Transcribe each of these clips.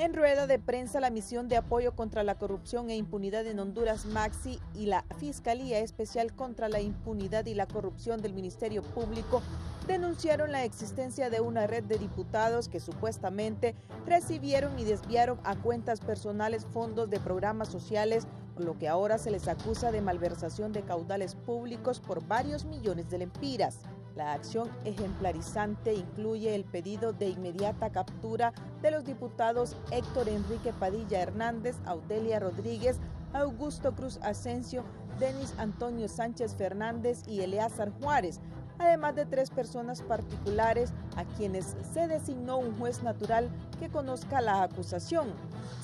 En rueda de prensa, la Misión de Apoyo contra la Corrupción e Impunidad en Honduras, MAXI, y la Fiscalía Especial contra la Impunidad y la Corrupción del Ministerio Público denunciaron la existencia de una red de diputados que supuestamente recibieron y desviaron a cuentas personales fondos de programas sociales, por lo que ahora se les acusa de malversación de caudales públicos por varios millones de lempiras. La acción ejemplarizante incluye el pedido de inmediata captura de los diputados Héctor Enrique Padilla Hernández, Audelia Rodríguez, Augusto Cruz Asensio, Denis Antonio Sánchez Fernández y Eleazar Juárez, además de 3 personas particulares a quienes se designó un juez natural que conozca la acusación.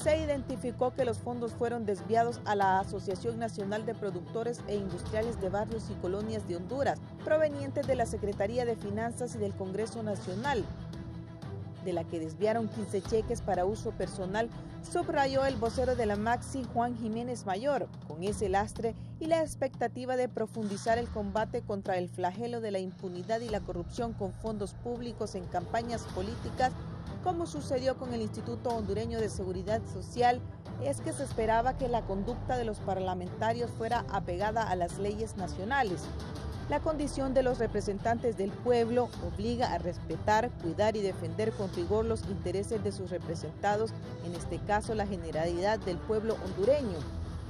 Se identificó que los fondos fueron desviados a la Asociación Nacional de Productores e Industriales de Barrios y Colonias de Honduras, provenientes de la Secretaría de Finanzas y del Congreso Nacional, de la que desviaron 15 cheques para uso personal, subrayó el vocero de la MAXI, Juan Jiménez Mayor. Con ese lastre y la expectativa de profundizar el combate contra el flagelo de la impunidad y la corrupción con fondos públicos en campañas políticas, como sucedió con el Instituto Hondureño de Seguridad Social, es que se esperaba que la conducta de los parlamentarios fuera apegada a las leyes nacionales. La condición de los representantes del pueblo obliga a respetar, cuidar y defender con rigor los intereses de sus representados, en este caso la generalidad del pueblo hondureño.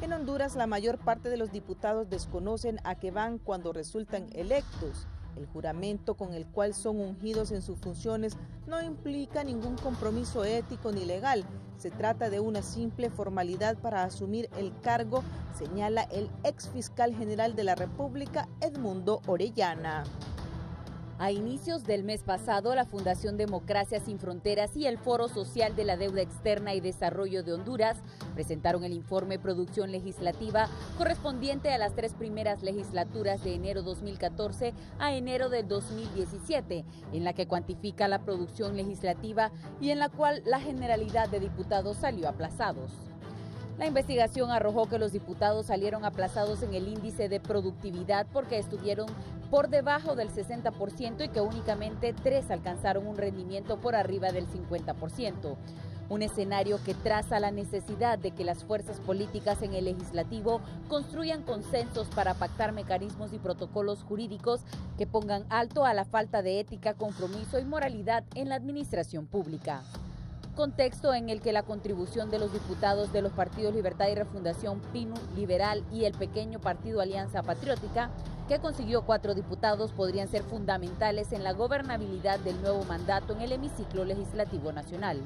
En Honduras, la mayor parte de los diputados desconocen a qué van cuando resultan electos. El juramento con el cual son ungidos en sus funciones no implica ningún compromiso ético ni legal. Se trata de una simple formalidad para asumir el cargo, señala el ex fiscal general de la República, Edmundo Orellana. A inicios del mes pasado, la Fundación Democracia Sin Fronteras y el Foro Social de la Deuda Externa y Desarrollo de Honduras presentaron el informe Producción Legislativa correspondiente a las 3 primeras legislaturas de enero 2014 a enero del 2017, en la que cuantifica la producción legislativa y en la cual la generalidad de diputados salió aplazados. La investigación arrojó que los diputados salieron aplazados en el índice de productividad porque estuvieron por debajo del 60% y que únicamente 3 alcanzaron un rendimiento por arriba del 50%. Un escenario que traza la necesidad de que las fuerzas políticas en el legislativo construyan consensos para pactar mecanismos y protocolos jurídicos que pongan alto a la falta de ética, compromiso y moralidad en la administración pública. Contexto en el que la contribución de los diputados de los partidos Libertad y Refundación, PINU, Liberal y el pequeño partido Alianza Patriótica, que consiguió 4 diputados, podrían ser fundamentales en la gobernabilidad del nuevo mandato en el hemiciclo legislativo nacional.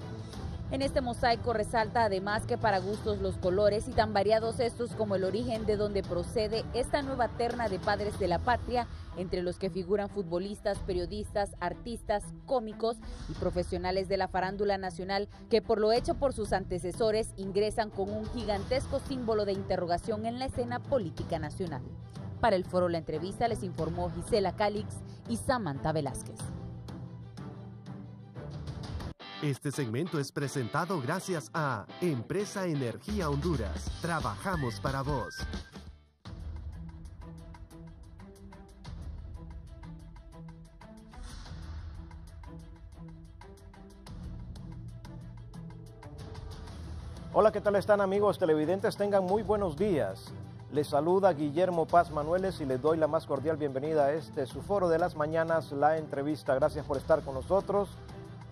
En este mosaico resalta además que para gustos los colores y tan variados estos como el origen de donde procede esta nueva terna de padres de la patria, entre los que figuran futbolistas, periodistas, artistas, cómicos y profesionales de la farándula nacional que por lo hecho por sus antecesores ingresan con un gigantesco símbolo de interrogación en la escena política nacional. Para el foro La Entrevista les informó Gisela Calix y Samantha Velázquez. Este segmento es presentado gracias a Empresa Energía Honduras. Trabajamos para vos. Hola, ¿qué tal están amigos televidentes? Tengan muy buenos días. Les saluda Guillermo Paz Manueles y les doy la más cordial bienvenida a su foro de las mañanas, La Entrevista. Gracias por estar con nosotros.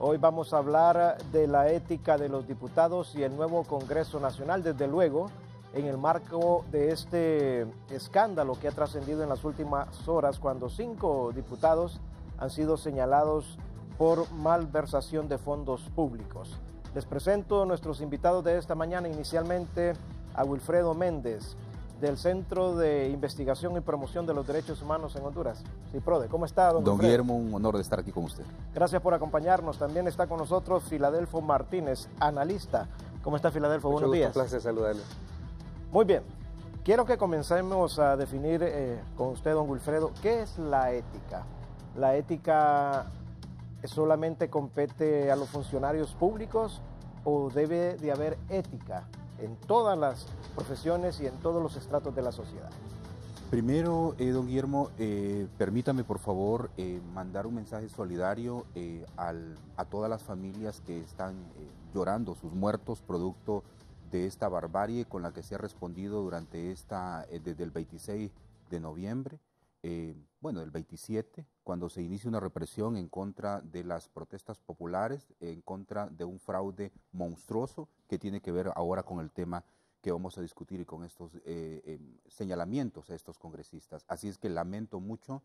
Hoy vamos a hablar de la ética de los diputados y el nuevo Congreso Nacional, desde luego, en el marco de este escándalo que ha trascendido en las últimas horas, cuando 5 diputados han sido señalados por malversación de fondos públicos. Les presento a nuestros invitados de esta mañana, inicialmente a Wilfredo Méndez, del Centro de Investigación y Promoción de los Derechos Humanos en Honduras, CIPRODE. ¿Cómo está, don Wilfredo? Guillermo, un honor de estar aquí con usted. Gracias por acompañarnos. También está con nosotros Filadelfo Martínez, analista. ¿Cómo está, Filadelfo? Buenos días. Un placer saludarle. Muy bien. Quiero que comencemos a definir con usted, don Wilfredo, ¿qué es la ética? ¿La ética solamente compete a los funcionarios públicos o debe de haber ética en todas las profesiones y en todos los estratos de la sociedad? Primero, don Guillermo, permítame por favor mandar un mensaje solidario a todas las familias que están llorando sus muertos producto de esta barbarie con la que se ha respondido durante desde el 26 de noviembre, bueno, el 27, cuando se inicia una represión en contra de las protestas populares, en contra de un fraude monstruoso que tiene que ver ahora con el tema que vamos a discutir y con estos señalamientos a estos congresistas. Así es que lamento mucho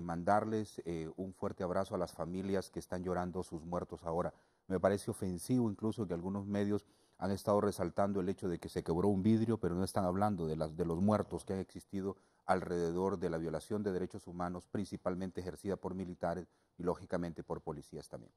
mandarles un fuerte abrazo a las familias que están llorando sus muertos ahora. Me parece ofensivo incluso que algunos medios han estado resaltando el hecho de que se quebró un vidrio, pero no están hablando de los muertos que han existido alrededor de la violación de derechos humanos, principalmente ejercida por militares y lógicamente por policías también.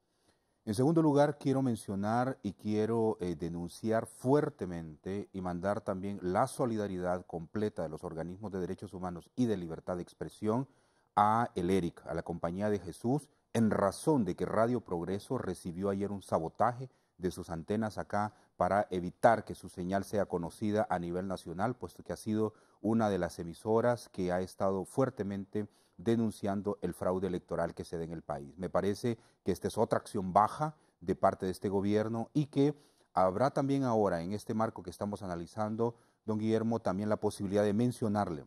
En segundo lugar, quiero mencionar y quiero denunciar fuertemente y mandar también la solidaridad completa de los organismos de derechos humanos y de libertad de expresión a el ERIC, a la Compañía de Jesús, en razón de que Radio Progreso recibió ayer un sabotaje de sus antenas acá para evitar que su señal sea conocida a nivel nacional, puesto que ha sido una de las emisoras que ha estado fuertemente denunciando el fraude electoral que se da en el país. Me parece que esta es otra acción baja de parte de este gobierno y que habrá también ahora, en este marco que estamos analizando, don Guillermo, también la posibilidad de mencionarle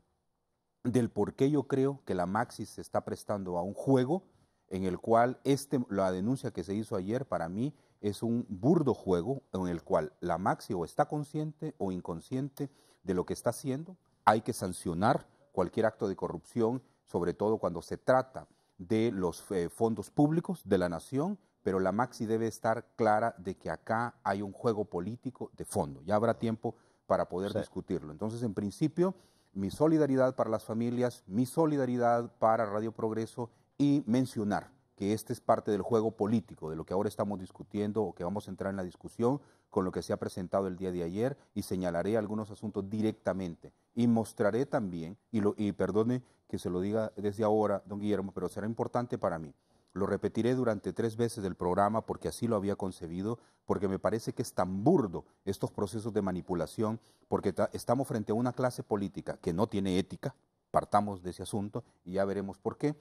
del por qué yo creo que la Maxi se está prestando a un juego en el cual la denuncia que se hizo ayer para mí es un burdo juego en el cual la Maxi o está consciente o inconsciente de lo que está haciendo. Hay que sancionar cualquier acto de corrupción, sobre todo cuando se trata de los fondos públicos de la nación, pero la Maxi debe estar clara de que acá hay un juego político de fondo. Ya habrá tiempo para poder discutirlo. Entonces, en principio, mi solidaridad para las familias, mi solidaridad para Radio Progreso y mencionar que este es parte del juego político, de lo que ahora estamos discutiendo o que vamos a entrar en la discusión con lo que se ha presentado el día de ayer y señalaré algunos asuntos directamente y mostraré también, y perdone que se lo diga desde ahora, don Guillermo, pero será importante para mí. Lo repetiré durante 3 veces del programa porque así lo había concebido, porque me parece que es tan burdo estos procesos de manipulación, porque estamos frente a una clase política que no tiene ética, partamos de ese asunto y ya veremos por qué.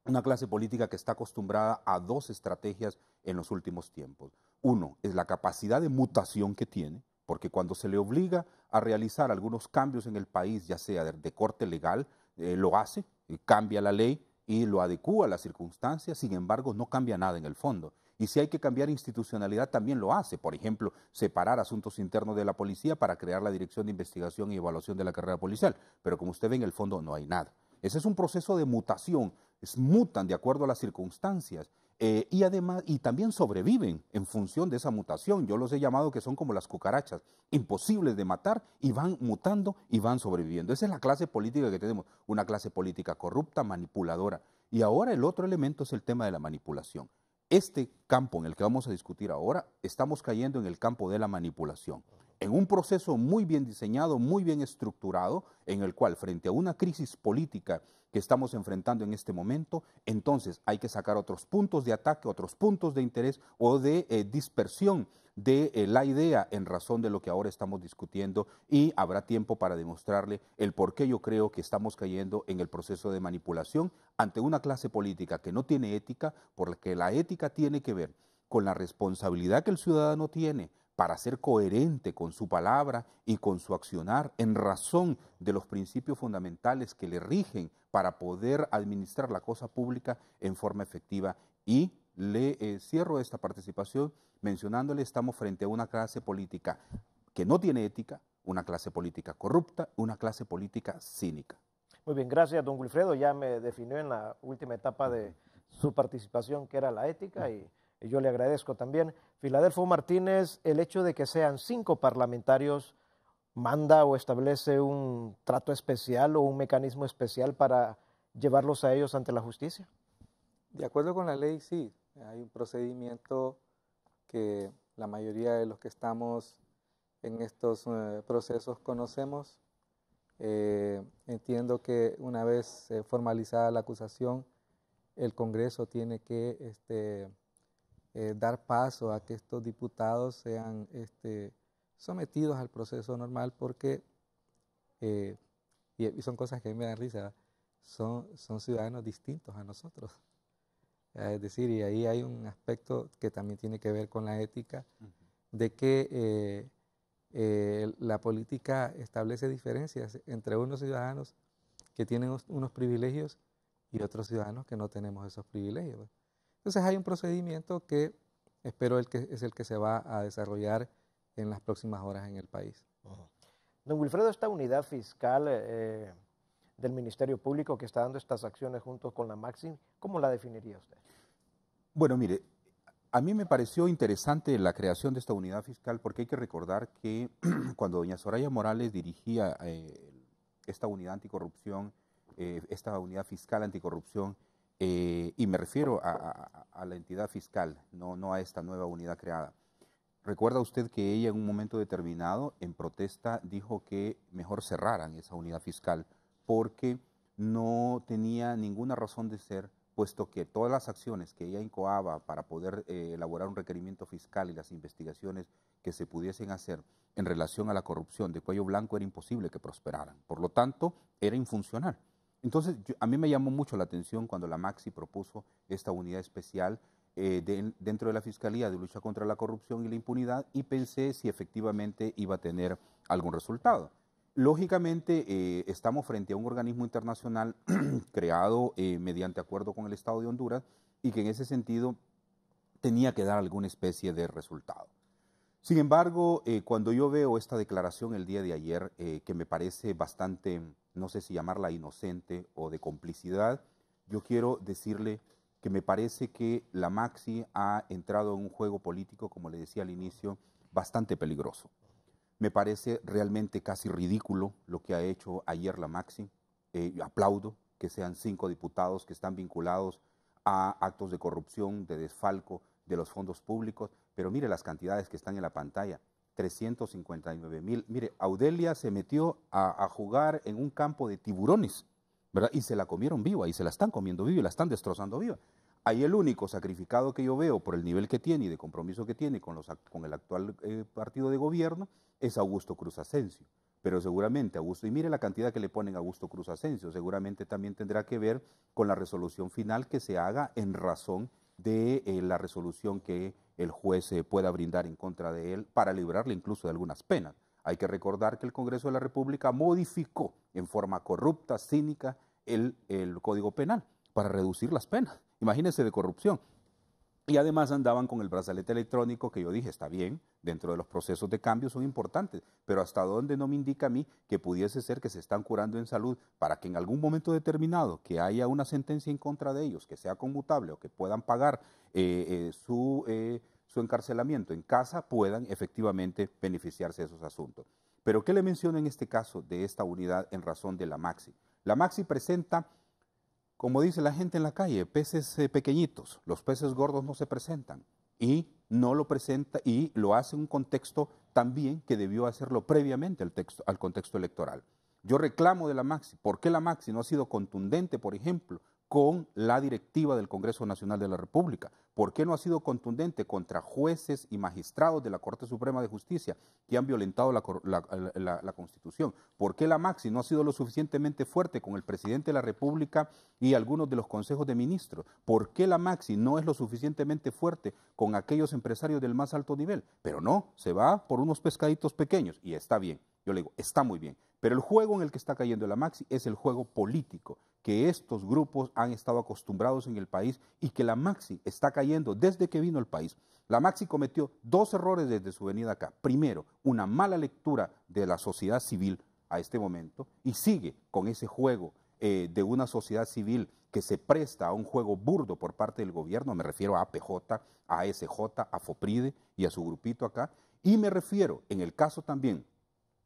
Una clase política que está acostumbrada a 2 estrategias en los últimos tiempos. Uno es la capacidad de mutación que tiene, porque cuando se le obliga a realizar algunos cambios en el país, ya sea de corte legal, lo hace, cambia la ley y lo adecúa a las circunstancias, sin embargo no cambia nada en el fondo. Y si hay que cambiar institucionalidad también lo hace, por ejemplo, separar asuntos internos de la policía para crear la Dirección de Investigación y Evaluación de la Carrera Policial, pero como usted ve en el fondo no hay nada. Ese es un proceso de mutación, mutan de acuerdo a las circunstancias y además y también sobreviven en función de esa mutación. Yo los he llamado que son como las cucarachas, imposibles de matar y van mutando y van sobreviviendo. Esa es la clase política que tenemos, una clase política corrupta, manipuladora. Y ahora el otro elemento es el tema de la manipulación. Este campo en el que vamos a discutir ahora, estamos cayendo en el campo de la manipulación, en un proceso muy bien diseñado, muy bien estructurado, en el cual frente a una crisis política que estamos enfrentando en este momento, entonces hay que sacar otros puntos de ataque, otros puntos de interés o de dispersión de la idea en razón de lo que ahora estamos discutiendo y habrá tiempo para demostrarle el por qué yo creo que estamos cayendo en el proceso de manipulación ante una clase política que no tiene ética, porque la ética tiene que ver con la responsabilidad que el ciudadano tiene para ser coherente con su palabra y con su accionar en razón de los principios fundamentales que le rigen para poder administrar la cosa pública en forma efectiva. Y le cierro esta participación mencionándole, estamos frente a una clase política que no tiene ética, una clase política corrupta, una clase política cínica. Muy bien, gracias, don Wilfredo. Ya me definió en la última etapa de su participación que era la ética y yo le agradezco también. Filadelfo Martínez, el hecho de que sean 5 parlamentarios manda o establece un trato especial o un mecanismo especial para llevarlos a ellos ante la justicia. De acuerdo con la ley, sí. Hay un procedimiento que la mayoría de los que estamos en estos procesos conocemos. Entiendo que una vez formalizada la acusación, el Congreso tiene que dar paso a que estos diputados sean sometidos al proceso normal porque y son cosas que a mí me dan risa, son ciudadanos distintos a nosotros. Es decir, y ahí hay un aspecto que también tiene que ver con la ética, de que la política establece diferencias entre unos ciudadanos que tienen unos privilegios y otros ciudadanos que no tenemos esos privilegios. Entonces hay un procedimiento que espero es el que se va a desarrollar en las próximas horas en el país. Don Wilfredo, esta unidad fiscal del Ministerio Público que está dando estas acciones junto con la Maxi, ¿cómo la definiría usted? Bueno, mire, a mí me pareció interesante la creación de esta unidad fiscal porque hay que recordar que cuando doña Soraya Morales dirigía esta unidad anticorrupción, esta unidad fiscal anticorrupción, y me refiero a la entidad fiscal, no a esta nueva unidad creada. ¿Recuerda usted que ella en un momento determinado, en protesta, dijo que mejor cerraran esa unidad fiscal porque no tenía ninguna razón de ser, puesto que todas las acciones que ella incoaba para poder elaborar un requerimiento fiscal y las investigaciones que se pudiesen hacer en relación a la corrupción de cuello blanco era imposible que prosperaran? Por lo tanto, era infuncional. Entonces, a mí me llamó mucho la atención cuando la Maxi propuso esta unidad especial dentro de la Fiscalía de Lucha contra la Corrupción y la Impunidad y pensé si efectivamente iba a tener algún resultado. Lógicamente, estamos frente a un organismo internacional creado mediante acuerdo con el Estado de Honduras y que en ese sentido tenía que dar alguna especie de resultado. Sin embargo, cuando yo veo esta declaración el día de ayer, que me parece bastante, no sé si llamarla inocente o de complicidad, yo quiero decirle que me parece que la Maxi ha entrado en un juego político, como le decía al inicio, bastante peligroso. Me parece realmente casi ridículo lo que ha hecho ayer la Maxi. Aplaudo que sean 5 diputados que están vinculados a actos de corrupción, de desfalco de los fondos públicos, pero mire las cantidades que están en la pantalla, 359,000. Mire, Audelia se metió a jugar en un campo de tiburones, ¿verdad? Y se la comieron viva, y se la están comiendo viva, y la están destrozando viva. Ahí el único sacrificado que yo veo por el nivel que tiene y de compromiso que tiene con el actual partido de gobierno es Augusto Cruz Asensio. Pero seguramente Augusto, y mire la cantidad que le ponen a Augusto Cruz Asensio, seguramente también tendrá que ver con la resolución final que se haga en razón de la resolución que el juez pueda brindar en contra de él para librarle incluso de algunas penas. Hay que recordar que el Congreso de la República modificó en forma corrupta, cínica, el Código Penal para reducir las penas. Imagínense de corrupción. Y además andaban con el brazalete electrónico que yo dije, está bien, dentro de los procesos de cambio son importantes, pero hasta dónde no me indica a mí que pudiese ser que se están curando en salud para que en algún momento determinado que haya una sentencia en contra de ellos, que sea conmutable o que puedan pagar su encarcelamiento en casa, puedan efectivamente beneficiarse de esos asuntos. Pero ¿qué le menciono en este caso de esta unidad en razón de la Maxi? La Maxi presenta, como dice la gente en la calle, peces pequeñitos, los peces gordos no se presentan y no lo presenta y lo hace en un contexto también que debió hacerlo previamente al contexto electoral. Yo reclamo de la Maxi, ¿por qué la Maxi no ha sido contundente, por ejemplo, con la directiva del Congreso Nacional de la República? ¿Por qué no ha sido contundente contra jueces y magistrados de la Corte Suprema de Justicia que han violentado la Constitución? ¿Por qué la Maxi no ha sido lo suficientemente fuerte con el presidente de la República y algunos de los consejos de ministros? ¿Por qué la Maxi no es lo suficientemente fuerte con aquellos empresarios del más alto nivel? Pero no, se va por unos pescaditos pequeños y está bien. Yo le digo, está muy bien, pero el juego en el que está cayendo la Maxi es el juego político que estos grupos han estado acostumbrados en el país y que la Maxi está cayendo desde que vino al país. La Maxi cometió 2 errores desde su venida acá. Primero, una mala lectura de la sociedad civil a este momento y sigue con ese juego de una sociedad civil que se presta a un juego burdo por parte del gobierno, me refiero a APJ, a ASJ, a FOPRIDE y a su grupito acá, y me refiero en el caso también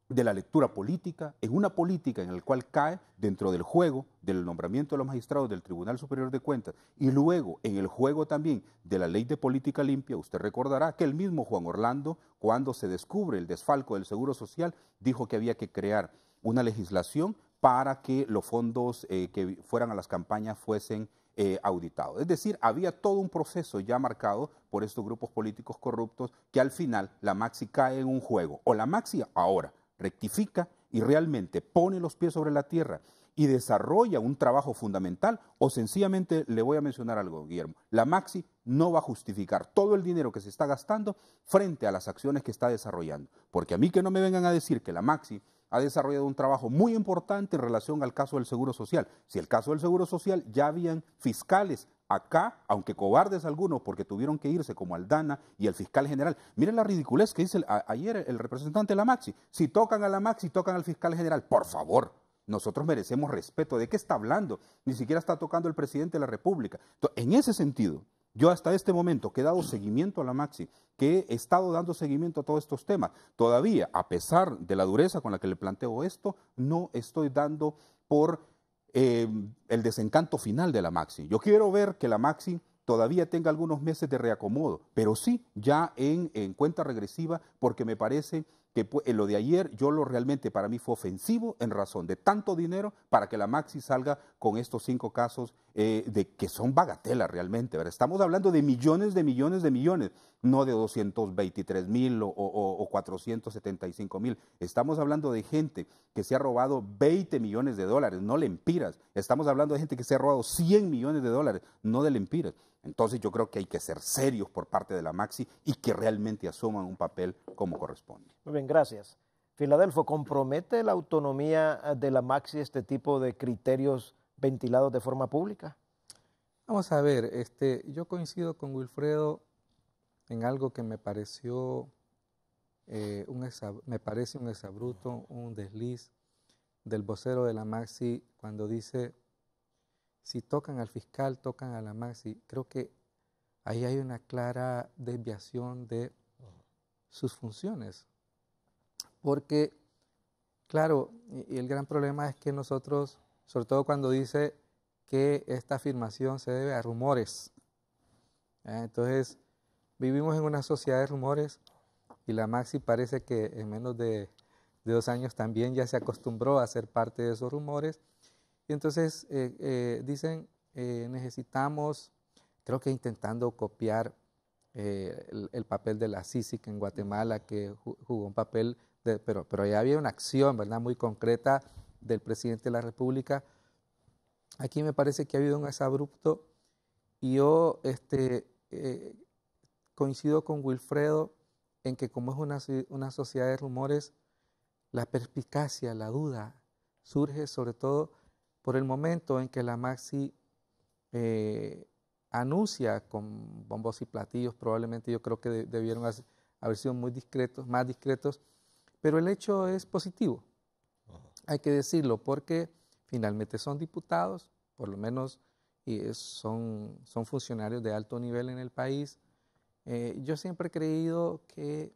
de la lectura política, en una política en la cual cae dentro del juego del nombramiento de los magistrados del Tribunal Superior de Cuentas y luego en el juego también de la Ley de Política Limpia. Usted recordará que el mismo Juan Orlando, cuando se descubre el desfalco del Seguro Social, dijo que había que crear una legislación para que los fondos que fueran a las campañas fuesen auditados. Es decir, había todo un proceso ya marcado por estos grupos políticos corruptos que al final la Maxi cae en un juego. O la Maxi ahora rectifica y realmente pone los pies sobre la tierra y desarrolla un trabajo fundamental, o sencillamente le voy a mencionar algo, Guillermo, la Maxi no va a justificar todo el dinero que se está gastando frente a las acciones que está desarrollando. Porque a mí que no me vengan a decir que la Maxi ha desarrollado un trabajo muy importante en relación al caso del Seguro Social. Si el caso del Seguro Social ya habían fiscales acá, aunque cobardes algunos porque tuvieron que irse como Aldana y el fiscal general. Miren la ridiculez que dice ayer el representante de la Maxi. Si tocan a la Maxi, tocan al fiscal general. Por favor. Nosotros merecemos respeto. ¿De qué está hablando? Ni siquiera está tocando el presidente de la República. Entonces, en ese sentido, yo hasta este momento que he dado seguimiento a la Maxi, que he estado dando seguimiento a todos estos temas, todavía, a pesar de la dureza con la que le planteo esto, no estoy dando por el desencanto final de la Maxi. Yo quiero ver que la Maxi todavía tenga algunos meses de reacomodo, pero sí ya en cuenta regresiva, porque me parece que lo de ayer realmente para mí fue ofensivo en razón de tanto dinero para que la Maxi salga con estos 5 casos de que son bagatelas realmente, ¿verdad? Estamos hablando de millones de millones de millones, no de 223,000 o 475,000. Estamos hablando de gente que se ha robado 20 millones de dólares, no lempiras. Estamos hablando de gente que se ha robado 100 millones de dólares, no de lempiras. Entonces yo creo que hay que ser serios por parte de la Maxi y que realmente asuman un papel como corresponde. Muy bien, gracias. Filadelfo, ¿compromete la autonomía de la Maxi este tipo de criterios ventilados de forma pública? Vamos a ver, yo coincido con Wilfredo en algo que me pareció me parece un exabrupto, un desliz del vocero de la Maxi cuando dice: si tocan al fiscal, tocan a la Maxi. Creo que ahí hay una clara desviación de sus funciones. Porque, claro, y el gran problema es que nosotros, sobre todo cuando dice que esta afirmación se debe a rumores. Entonces, vivimos en una sociedad de rumores y la Maxi parece que en menos de 2 años también ya se acostumbró a ser parte de esos rumores. Y entonces dicen, necesitamos, creo que intentando copiar el papel de la CICIG en Guatemala, que jugó un papel, pero ya había una acción, ¿verdad?, muy concreta del presidente de la República. Aquí me parece que ha habido un exabrupto y yo coincido con Wilfredo en que como es una sociedad de rumores, la perspicacia, la duda surge sobre todo por el momento en que la Maxi anuncia con bombos y platillos. Probablemente yo creo que debieron haber sido muy discretos, más discretos, pero el hecho es positivo, hay que decirlo, porque finalmente son diputados, por lo menos son funcionarios de alto nivel en el país. Yo siempre he creído que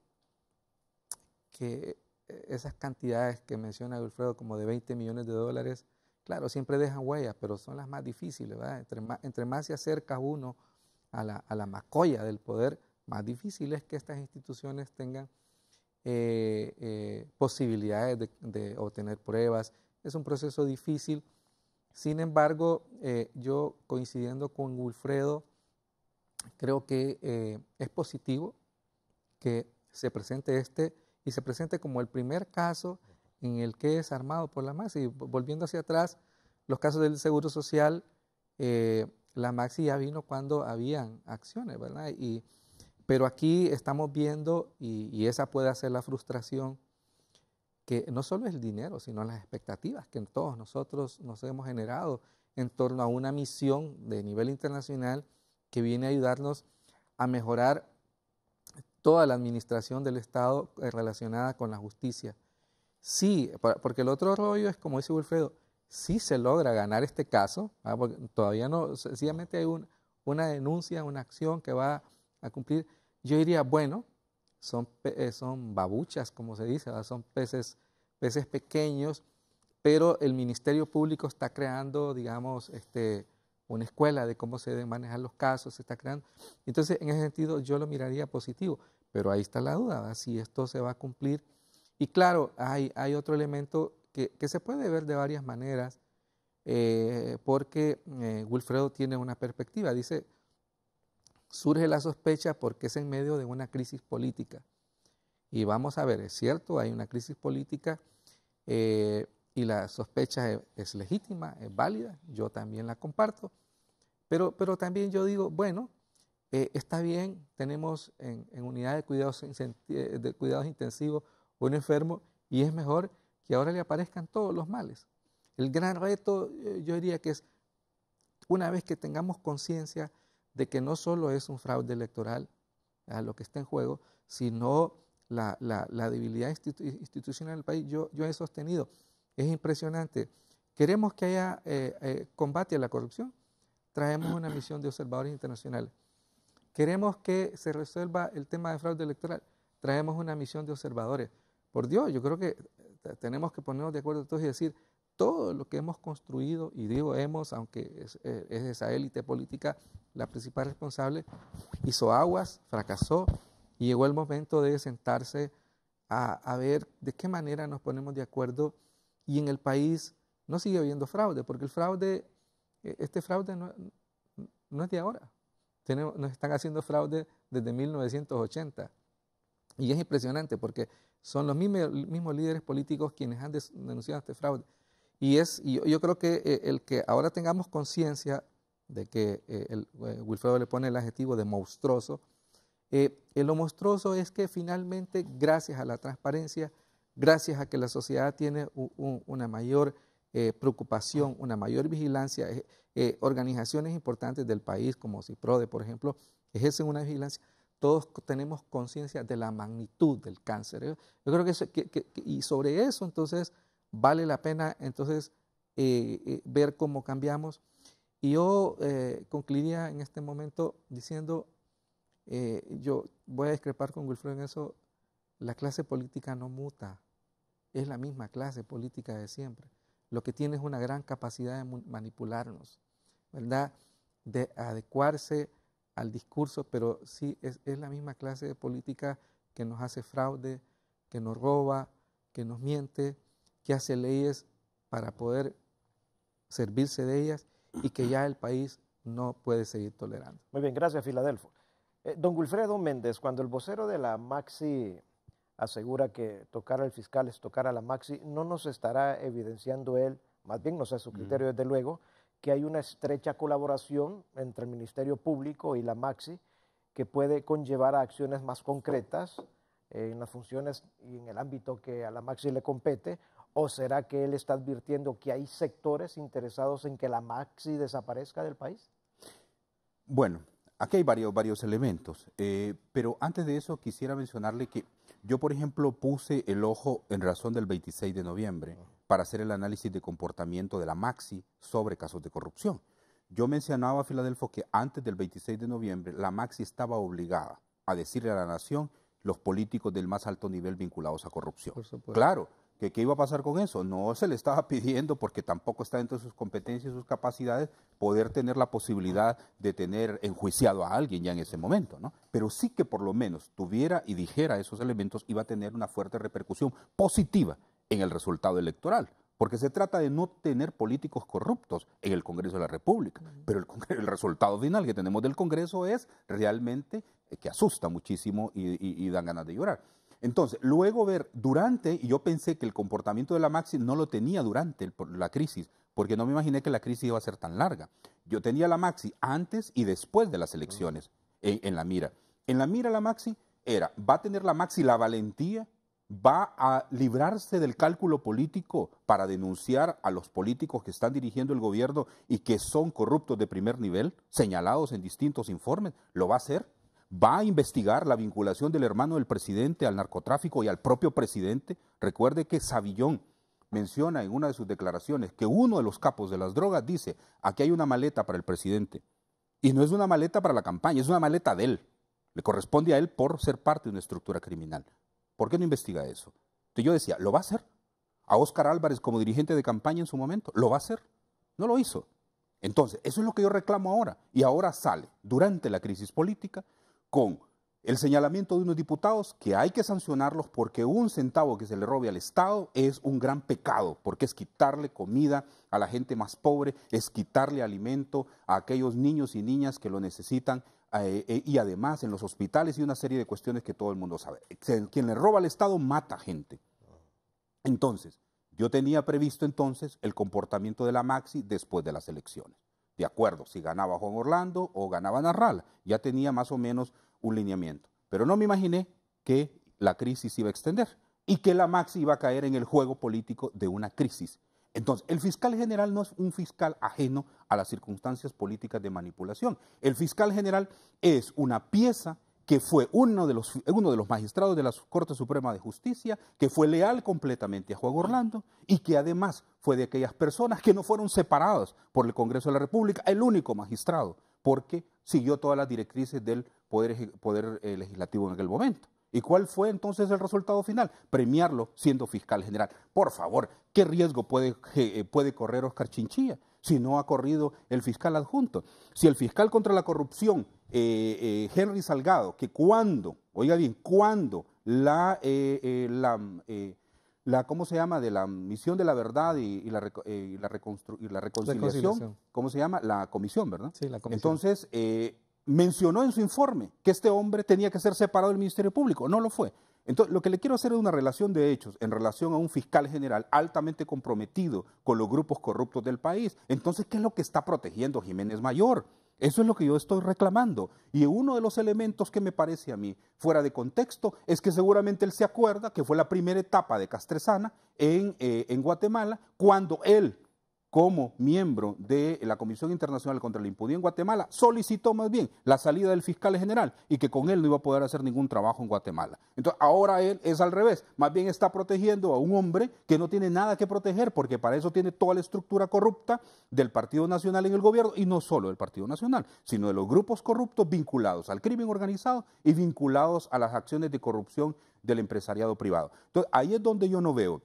esas cantidades que menciona Wilfredo, como de 20 millones de dólares, claro, siempre dejan huellas, pero son las más difíciles, ¿verdad? Entre más se acerca uno a la macolla del poder, más difícil es que estas instituciones tengan posibilidades de obtener pruebas. Es un proceso difícil. Sin embargo, yo coincidiendo con Wilfredo, creo que es positivo que se presente y se presente como el primer caso en el que es armado por la Maxi. Volviendo hacia atrás, los casos del Seguro Social, la Maxi ya vino cuando habían acciones, ¿verdad? Pero aquí estamos viendo, y esa puede ser la frustración, que no solo es el dinero, sino las expectativas que todos nosotros nos hemos generado en torno a una misión de nivel internacional que viene a ayudarnos a mejorar toda la administración del Estado relacionada con la justicia. Sí, porque el otro rollo es, como dice Wilfredo, sí se logra ganar este caso, porque todavía no, sencillamente hay una denuncia, una acción que va a cumplir. Yo diría, bueno, son babuchas, como se dice, ¿verdad? Son peces pequeños, pero el Ministerio Público está creando, digamos, una escuela de cómo se deben manejar los casos, se está creando. Entonces, en ese sentido, yo lo miraría positivo, pero ahí está la duda, ¿verdad? Si esto se va a cumplir. Y claro, hay otro elemento que se puede ver de varias maneras, porque Wilfredo tiene una perspectiva. Dice, surge la sospecha porque es en medio de una crisis política. Y vamos a ver, es cierto, hay una crisis política, y la sospecha es legítima, es válida, yo también la comparto, pero también yo digo, bueno, está bien, tenemos en unidad de cuidados intensivos un enfermo y es mejor que ahora le aparezcan todos los males. El gran reto, yo diría que es, una vez que tengamos conciencia de que no solo es un fraude electoral lo que está en juego, sino la debilidad institucional del país, yo he sostenido, es impresionante. Queremos que haya combate a la corrupción, traemos una misión de observadores internacionales. Queremos que se resuelva el tema de fraude electoral, traemos una misión de observadores. Por Dios, yo creo que tenemos que ponernos de acuerdo todos y decir, todo lo que hemos construido, y digo hemos, aunque es esa élite política la principal responsable, hizo aguas, fracasó, y llegó el momento de sentarse a ver de qué manera nos ponemos de acuerdo, y en el país no sigue habiendo fraude, porque el fraude, este fraude no es de ahora. Nos están haciendo fraude desde 1980. Y es impresionante porque son los mismos líderes políticos quienes han denunciado este fraude. Y yo creo que el que ahora tengamos conciencia de que Wilfredo le pone el adjetivo de monstruoso, lo monstruoso es que finalmente, gracias a la transparencia, gracias a que la sociedad tiene una mayor preocupación, una mayor vigilancia, organizaciones importantes del país como CIPRODE, por ejemplo, ejercen una vigilancia. Todos tenemos conciencia de la magnitud del cáncer. Yo creo y sobre eso entonces vale la pena entonces ver cómo cambiamos. Y yo concluiría en este momento diciendo, yo voy a discrepar con Wilfredo en eso, la clase política no muta, es la misma clase política de siempre. Lo que tiene es una gran capacidad de manipularnos, ¿verdad? De adecuarse al discurso, pero sí es la misma clase de política que nos hace fraude, que nos roba, que nos miente, que hace leyes para poder servirse de ellas y que ya el país no puede seguir tolerando. Muy bien, gracias, Filadelfo. Don Wilfredo Méndez, cuando el vocero de la Maxi asegura que tocar al fiscal es tocar a la Maxi, no nos estará evidenciando él, más bien no sé su criterio desde luego, que hay una estrecha colaboración entre el Ministerio Público y la Maxi que puede conllevar a acciones más concretas en las funciones y en el ámbito que a la Maxi le compete, o será que él está advirtiendo que hay sectores interesados en que la Maxi desaparezca del país? Bueno, aquí hay varios elementos, pero antes de eso quisiera mencionarle que yo, por ejemplo, puse el ojo en razón del 26 de noviembre para hacer el análisis de comportamiento de la Maxi sobre casos de corrupción. Yo mencionaba, Filadelfo, que antes del 26 de noviembre la Maxi estaba obligada a decirle a la nación los políticos del más alto nivel vinculados a corrupción. Por supuesto. Claro, ¿qué iba a pasar con eso? No se le estaba pidiendo, porque tampoco está dentro de sus competencias y sus capacidades, poder tener la posibilidad de tener enjuiciado a alguien ya en ese momento, ¿no? Pero sí que por lo menos tuviera y dijera esos elementos, iba a tener una fuerte repercusión positiva en el resultado electoral, porque se trata de no tener políticos corruptos en el Congreso de la República, pero el resultado final que tenemos del Congreso es realmente que asusta muchísimo y dan ganas de llorar. Entonces, luego ver durante, y yo pensé que el comportamiento de la Maxi no lo tenía durante la crisis, porque no me imaginé que la crisis iba a ser tan larga. Yo tenía la Maxi antes y después de las elecciones en la mira. En la mira la Maxi va a tener la Maxi la valentía, va a librarse del cálculo político para denunciar a los políticos que están dirigiendo el gobierno y que son corruptos de primer nivel, señalados en distintos informes, lo va a hacer. Va a investigar la vinculación del hermano del presidente al narcotráfico y al propio presidente. Recuerde que Savillón menciona en una de sus declaraciones que uno de los capos de las drogas dice, aquí hay una maleta para el presidente. Y no es una maleta para la campaña, es una maleta de él. Le corresponde a él por ser parte de una estructura criminal. ¿Por qué no investiga eso? Entonces yo decía, ¿lo va a hacer? A Óscar Álvarez como dirigente de campaña en su momento, ¿lo va a hacer? No lo hizo. Entonces, eso es lo que yo reclamo ahora. Y ahora sale, durante la crisis política, con el señalamiento de unos diputados que hay que sancionarlos porque un centavo que se le robe al Estado es un gran pecado, porque es quitarle comida a la gente más pobre, es quitarle alimento a aquellos niños y niñas que lo necesitan y además en los hospitales y una serie de cuestiones que todo el mundo sabe. Quien le roba al Estado mata gente. Entonces, Yo tenía previsto entonces el comportamiento de la Maxi después de las elecciones. De acuerdo, si ganaba Juan Orlando o ganaba Narrala, ya tenía más o menos un lineamiento. Pero no me imaginé que la crisis iba a extender y que la Maxi iba a caer en el juego político de una crisis. Entonces, el fiscal general no es un fiscal ajeno a las circunstancias políticas de manipulación. El fiscal general es una pieza que fue uno de los magistrados de la Corte Suprema de Justicia, que fue leal completamente a Juan Orlando y que además fue de aquellas personas que no fueron separadas por el Congreso de la República, el único magistrado, porque siguió todas las directrices del Poder Legislativo en aquel momento. ¿Y cuál fue entonces el resultado final? Premiarlo siendo fiscal general. Por favor, ¿qué riesgo puede correr Oscar Chinchilla si no ha corrido el fiscal adjunto? Si el fiscal contra la corrupción, Henry Salgado, que oiga bien, cuando ¿cómo se llama? De la misión de la verdad y la reconciliación, ¿cómo se llama? La comisión, ¿verdad? Sí, la comisión. Entonces, mencionó en su informe que este hombre tenía que ser separado del Ministerio Público. No lo fue. Entonces, lo que le quiero hacer es una relación de hechos en relación a un fiscal general altamente comprometido con los grupos corruptos del país. Entonces, ¿qué es lo que está protegiendo Jiménez Mayor? Eso es lo que yo estoy reclamando. Y uno de los elementos que me parece a mí fuera de contexto es que seguramente él se acuerda que fue la primera etapa de Castresana en Guatemala, cuando él, como miembro de la Comisión Internacional contra la Impunidad en Guatemala, solicitó más bien la salida del fiscal general y que con él no iba a poder hacer ningún trabajo en Guatemala. Entonces, ahora él es al revés, más bien está protegiendo a un hombre que no tiene nada que proteger, porque para eso tiene toda la estructura corrupta del Partido Nacional en el gobierno, y no solo del Partido Nacional, sino de los grupos corruptos vinculados al crimen organizado y vinculados a las acciones de corrupción del empresariado privado. Entonces, ahí es donde yo no veo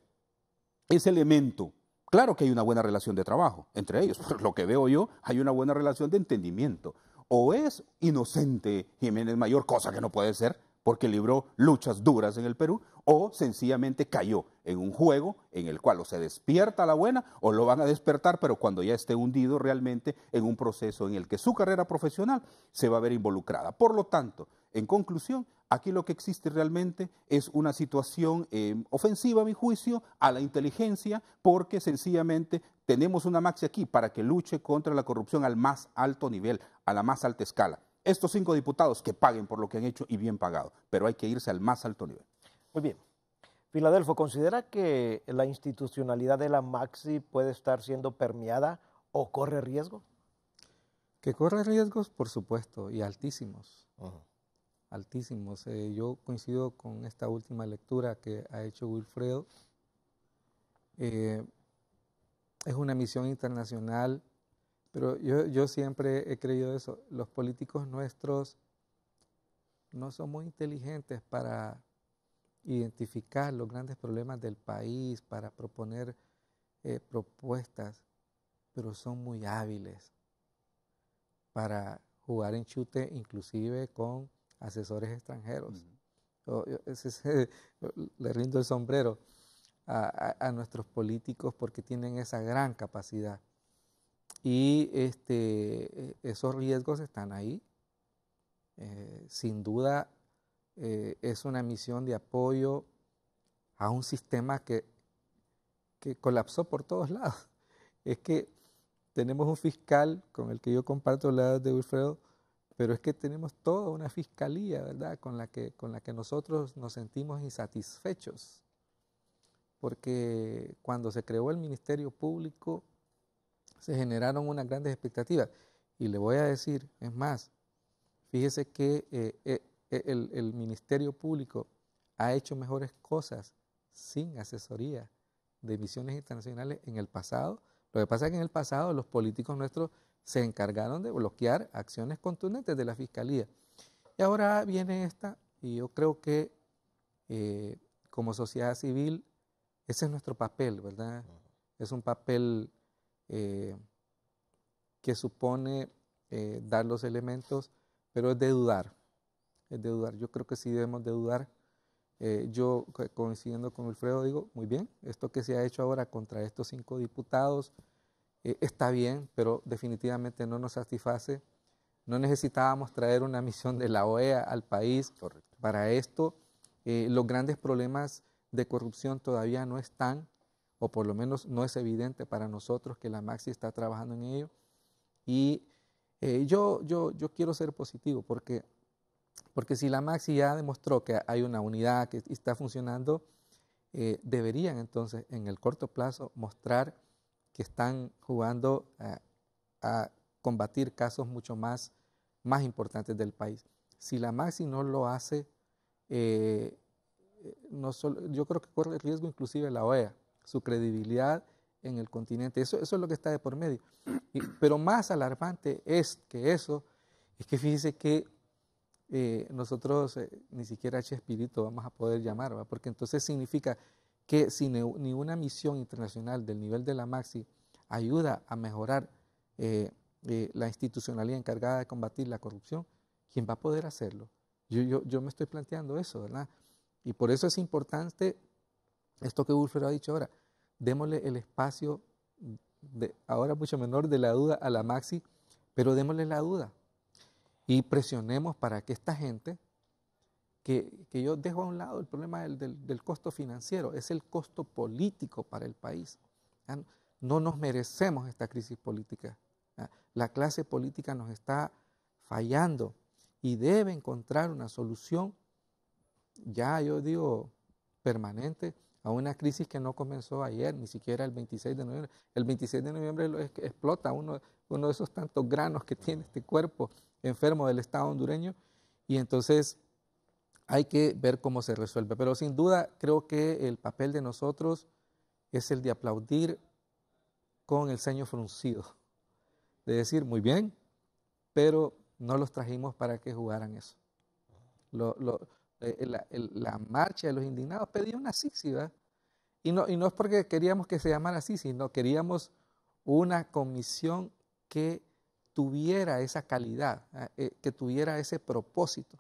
ese elemento. Claro que hay una buena relación de trabajo entre ellos, pero lo que veo yo, hay una buena relación de entendimiento. O es inocente Jiménez Mayor, cosa que no puede ser, porque libró luchas duras en el Perú, o sencillamente cayó en un juego en el cual o se despierta a la buena o lo van a despertar, pero cuando ya esté hundido realmente en un proceso en el que su carrera profesional se va a ver involucrada. Por lo tanto, en conclusión, aquí lo que existe realmente es una situación ofensiva, a mi juicio, a la inteligencia, porque sencillamente tenemos una Maxi aquí para que luche contra la corrupción al más alto nivel, a la más alta escala. Estos 5 diputados que paguen por lo que han hecho y bien pagado, pero hay que irse al más alto nivel. Muy bien. Filadelfo, ¿considera que la institucionalidad de la Maxi puede estar siendo permeada o corre riesgo? Que corre riesgos, por supuesto, y altísimos. Uh-huh. Altísimos. Yo coincido con esta última lectura que ha hecho Wilfredo. Es una misión internacional, pero yo siempre he creído eso. Los políticos nuestros no son muy inteligentes para identificar los grandes problemas del país, para proponer propuestas, pero son muy hábiles para jugar en chute, inclusive con asesores extranjeros. Le rindo el sombrero a nuestros políticos porque tienen esa gran capacidad. Y esos riesgos están ahí. Sin duda es una misión de apoyo a un sistema que colapsó por todos lados. Es que tenemos un fiscal con el que yo comparto la edad de Wilfredo, pero es que tenemos toda una fiscalía, ¿verdad?, con la que nosotros nos sentimos insatisfechos. Porque cuando se creó el Ministerio Público se generaron unas grandes expectativas. Y le voy a decir, es más, fíjese que el Ministerio Público ha hecho mejores cosas sin asesoría de misiones internacionales en el pasado. Lo que pasa es que en el pasado los políticos nuestros se encargaron de bloquear acciones contundentes de la Fiscalía. Y ahora viene esta, y yo creo que como sociedad civil, ese es nuestro papel, ¿verdad? Es un papel que supone dar los elementos, pero es de dudar. Es de dudar. Yo creo que sí debemos de dudar. Yo, coincidiendo con Wilfredo, digo, muy bien, esto que se ha hecho ahora contra estos 5 diputados está bien, pero definitivamente no nos satisface. No necesitábamos traer una misión de la OEA al país. Correcto. Para esto. Los grandes problemas de corrupción todavía no están o por lo menos no es evidente para nosotros que la Maxi está trabajando en ello. Y yo quiero ser positivo porque si la Maxi ya demostró que hay una unidad que está funcionando, deberían entonces en el corto plazo mostrar que están jugando a combatir casos mucho más importantes del país. Si la Maxi no lo hace, yo creo que corre el riesgo inclusive la OEA, su credibilidad en el continente. Eso es lo que está de por medio. Pero más alarmante es que eso, es que fíjese que nosotros ni siquiera Chespirito vamos a poder llamar, ¿verdad? Porque entonces significa que si ni una misión internacional del nivel de la Maxi ayuda a mejorar la institucionalidad encargada de combatir la corrupción, ¿quién va a poder hacerlo? Yo me estoy planteando eso, ¿verdad? Y por eso es importante esto que Wilfredo ha dicho ahora, démosle el espacio, ahora mucho menor de la duda a la Maxi, pero démosle la duda y presionemos para que esta gente, que yo dejo a un lado el problema del costo financiero, es el costo político para el país. No nos merecemos esta crisis política. La clase política nos está fallando y debe encontrar una solución, ya yo digo, permanente, a una crisis que no comenzó ayer, ni siquiera el 26 de noviembre. El 26 de noviembre explota uno de esos tantos granos que tiene este cuerpo enfermo del Estado hondureño, y entonces hay que ver cómo se resuelve. Pero sin duda creo que el papel de nosotros es el de aplaudir con el ceño fruncido, de decir, muy bien, pero no los trajimos para que jugaran eso. La marcha de los indignados pedía una Sisi, ¿verdad? Y no es porque queríamos que se llamara así, sino queríamos una comisión que tuviera esa calidad, que tuviera ese propósito,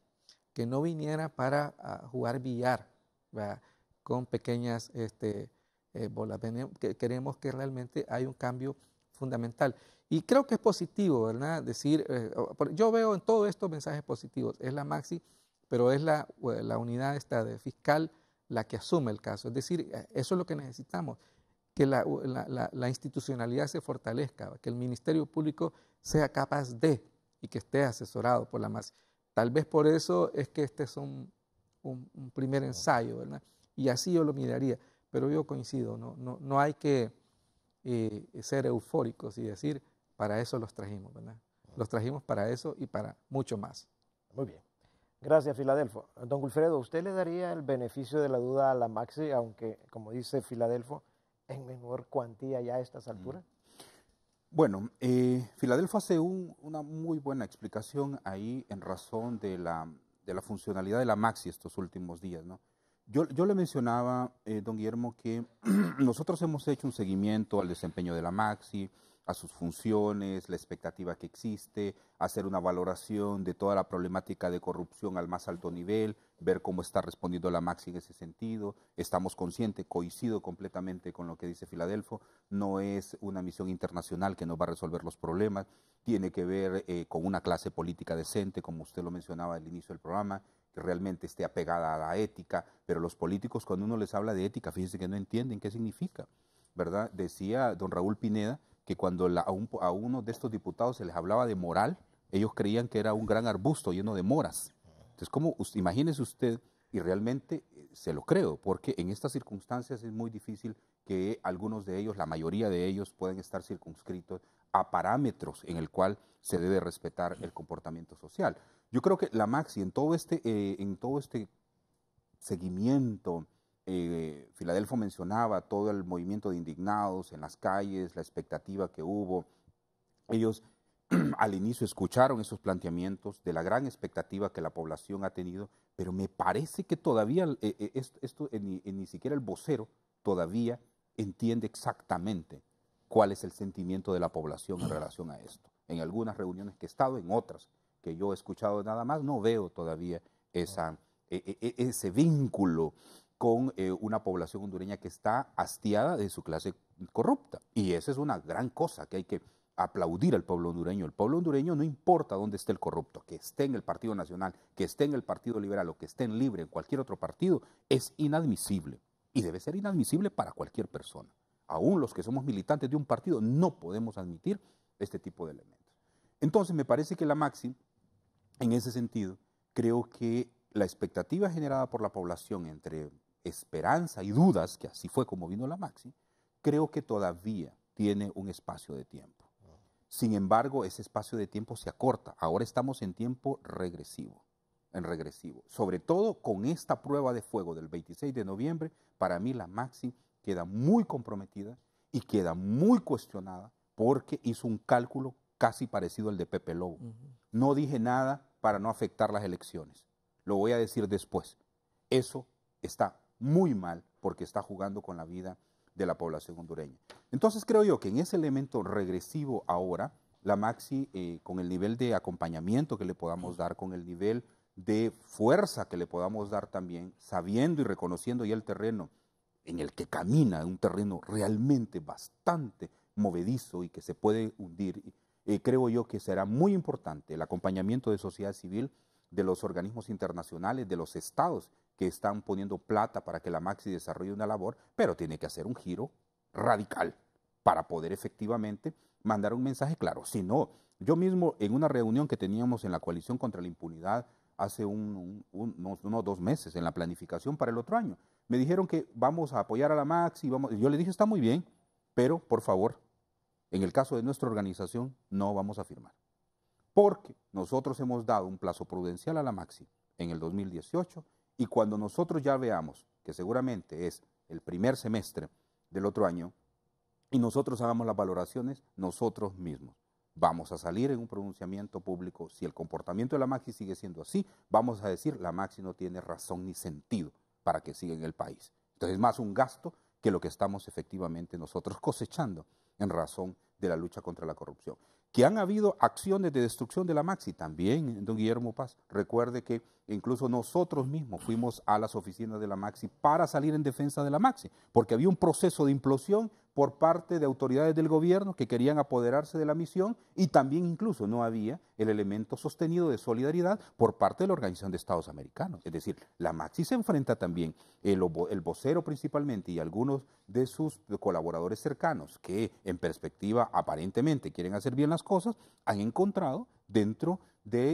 que no viniera para jugar billar, ¿verdad? Con pequeñas bolas. Queremos que realmente haya un cambio fundamental. Y creo que es positivo, ¿verdad? Decir, yo veo en todo esto mensajes positivos. Es la Maxi, pero es la unidad esta de fiscal la que asume el caso. Es decir, eso es lo que necesitamos, que la institucionalidad se fortalezca, que el Ministerio Público sea capaz de y que esté asesorado por la Maxi. Tal vez por eso es que este es un primer ensayo, ¿verdad? Y así yo lo miraría, pero yo coincido, no hay que ser eufóricos y decir, para eso los trajimos, ¿verdad? Los trajimos para eso y para mucho más. Muy bien. Gracias, Filadelfo. Don Wilfredo, ¿usted le daría el beneficio de la duda a la Maxi, aunque, como dice Filadelfo, en menor cuantía ya a estas alturas? Bueno, Filadelfo hace una muy buena explicación ahí en razón de la funcionalidad de la Maxi estos últimos días, ¿no? Yo le mencionaba, don Guillermo, que nosotros hemos hecho un seguimiento al desempeño de la Maxi, a sus funciones, la expectativa que existe, hacer una valoración de toda la problemática de corrupción al más alto nivel, ver cómo está respondiendo la Maxi en ese sentido. Estamos conscientes, coincido completamente con lo que dice Filadelfo, no es una misión internacional que nos va a resolver los problemas, tiene que ver con una clase política decente, como usted lo mencionaba al inicio del programa, que realmente esté apegada a la ética, pero los políticos cuando uno les habla de ética, fíjense que no entienden qué significa, ¿verdad? Decía don Raúl Pineda que cuando a uno de estos diputados se les hablaba de moral, ellos creían que era un gran arbusto lleno de moras. Entonces, imagínese usted, y realmente se lo creo, porque en estas circunstancias es muy difícil que algunos de ellos, la mayoría de ellos, puedan estar circunscritos a parámetros en el cual se debe respetar el comportamiento social. Yo creo que la Maxi en todo este seguimiento, Filadelfo mencionaba todo el movimiento de indignados en las calles, la expectativa que hubo. Ellos al inicio escucharon esos planteamientos de la gran expectativa que la población ha tenido, pero me parece que todavía ni siquiera el vocero todavía entiende exactamente cuál es el sentimiento de la población en relación a esto. En algunas reuniones que he estado, en otras que yo he escuchado nada más, no veo todavía ese vínculo con una población hondureña que está hastiada de su clase corrupta. Y esa es una gran cosa que hay que aplaudir al pueblo hondureño. El pueblo hondureño no importa dónde esté el corrupto, que esté en el Partido Nacional, que esté en el Partido Liberal o que esté en Libre, en cualquier otro partido, es inadmisible. Y debe ser inadmisible para cualquier persona. aún los que somos militantes de un partido, no podemos admitir este tipo de elementos. Entonces, me parece que la Maxi, en ese sentido, creo que la expectativa generada por la población entre esperanza y dudas, que así fue como vino la Maxi, creo que todavía tiene un espacio de tiempo. Sin embargo, ese espacio de tiempo se acorta. Ahora estamos en tiempo regresivo, Sobre todo con esta prueba de fuego del 26 de noviembre, para mí la Maxi queda muy comprometida y queda muy cuestionada porque hizo un cálculo casi parecido al de Pepe Lobo. No dije nada para no afectar las elecciones. Lo voy a decir después. Eso está muy mal porque está jugando con la vida de la población hondureña. Entonces creo yo que en ese elemento regresivo ahora, la Maxi, con el nivel de acompañamiento que le podamos dar, con el nivel de fuerza que le podamos dar también, sabiendo y reconociendo ya el terreno en el que camina, un terreno realmente bastante movedizo y que se puede hundir, creo yo que será muy importante el acompañamiento de sociedad civil, de los organismos internacionales, de los estados que están poniendo plata para que la Maxi desarrolle una labor, pero tiene que hacer un giro radical para poder efectivamente mandar un mensaje claro. Si no, yo mismo en una reunión que teníamos en la Coalición contra la Impunidad hace unos 2 meses en la planificación para el otro año, me dijeron que vamos a apoyar a la Maxi, yo le dije está muy bien, pero por favor, en el caso de nuestra organización no vamos a firmar. Porque nosotros hemos dado un plazo prudencial a la Maxi en el 2018 y cuando nosotros ya veamos que seguramente es el primer semestre del otro año y nosotros hagamos las valoraciones nosotros mismos, vamos a salir en un pronunciamiento público. Si el comportamiento de la Maxi sigue siendo así, vamos a decir la Maxi no tiene razón ni sentido para que siga en el país. Entonces es más un gasto que lo que estamos efectivamente nosotros cosechando en razón de la lucha contra la corrupción. Que han habido acciones de destrucción de la Maxi, también, don Guillermo Paz. Recuerde que incluso nosotros mismos fuimos a las oficinas de la Maxi para salir en defensa de la Maxi, porque había un proceso de implosión por parte de autoridades del gobierno que querían apoderarse de la misión y también incluso no había el elemento sostenido de solidaridad por parte de la Organización de Estados Americanos. Es decir, la Maxi se enfrenta también, el vocero principalmente y algunos de sus colaboradores cercanos que en perspectiva aparentemente quieren hacer bien las cosas, han encontrado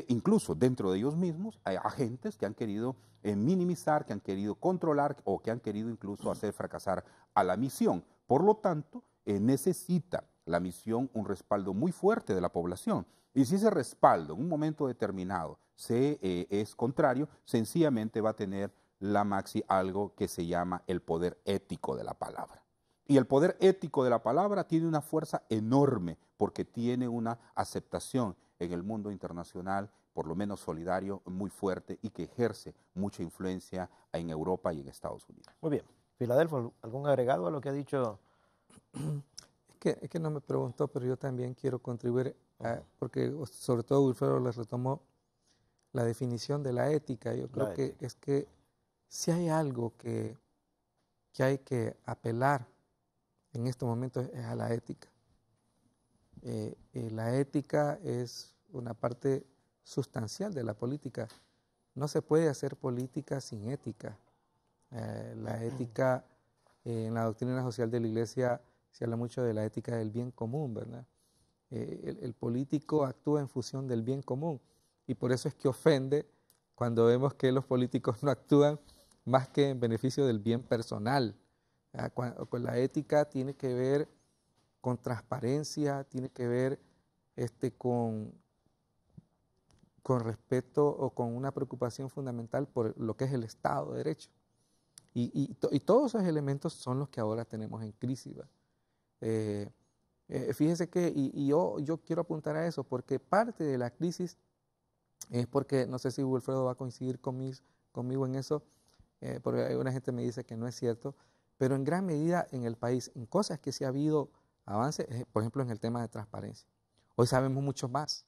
incluso dentro de ellos mismos, hay agentes que han querido minimizar, que han querido controlar o que han querido incluso hacer fracasar a la misión. Por lo tanto, necesita la misión un respaldo muy fuerte de la población. Y si ese respaldo en un momento determinado es contrario, sencillamente va a tener la Maxi algo que se llama el poder ético de la palabra. Y el poder ético de la palabra tiene una fuerza enorme porque tiene una aceptación en el mundo internacional, por lo menos solidario, muy fuerte y que ejerce mucha influencia en Europa y en Estados Unidos. Muy bien. Filadelfo, ¿algún agregado a lo que ha dicho? Es que no me preguntó, pero yo también quiero contribuir, porque sobre todo Wilfredo le retomó la definición de la ética. Yo creo que es que si hay algo que hay que apelar en estos momentos es a la ética. La ética es una parte sustancial de la política. No se puede hacer política sin ética. La ética, en la doctrina social de la Iglesia se habla mucho de la ética del bien común, ¿verdad? El político actúa en función del bien común y por eso es que ofende cuando vemos que los políticos no actúan más que en beneficio del bien personal. Con la ética tiene que ver con transparencia, tiene que ver con respeto o con una preocupación fundamental por lo que es el Estado de Derecho. Y todos esos elementos son los que ahora tenemos en crisis. Fíjese que, yo quiero apuntar a eso, porque parte de la crisis es porque, no sé si Wilfredo va a coincidir conmigo en eso, porque alguna gente me dice que no es cierto, pero en gran medida en el país, en cosas que sí ha habido avances, por ejemplo en el tema de transparencia. Hoy sabemos mucho más,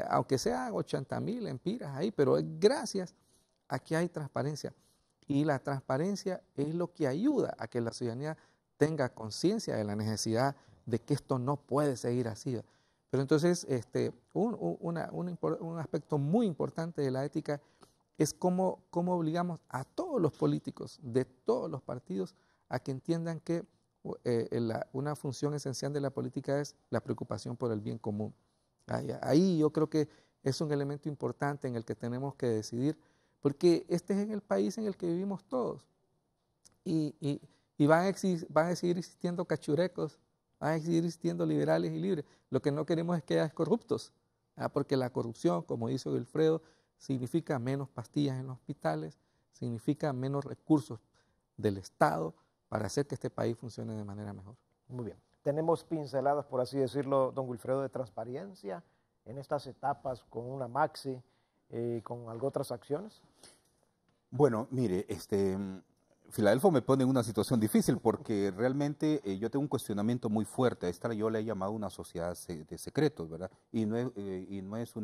aunque sean 80,000 empiras ahí, pero es gracias a que hay transparencia. Y la transparencia es lo que ayuda a que la ciudadanía tenga conciencia de la necesidad de que esto no puede seguir así. Pero entonces un aspecto muy importante de la ética es cómo obligamos a todos los políticos de todos los partidos a que entiendan que una función esencial de la política es la preocupación por el bien común. Ahí yo creo que es un elemento importante en el que tenemos que decidir, porque este es el país en el que vivimos todos. Y van a seguir existiendo cachurecos, van a seguir existiendo liberales y libres. Lo que no queremos es que haya corruptos, porque la corrupción, como dice Wilfredo, significa menos pastillas en los hospitales, significa menos recursos del Estado para hacer que este país funcione de manera mejor. Muy bien. Tenemos pinceladas, por así decirlo, don Wilfredo, de transparencia en estas etapas con una Maxi, con algunas otras acciones. Bueno, mire, Filadelfo me pone en una situación difícil porque realmente yo tengo un cuestionamiento muy fuerte. Esta yo le he llamado una sociedad de secretos, ¿verdad? Y no es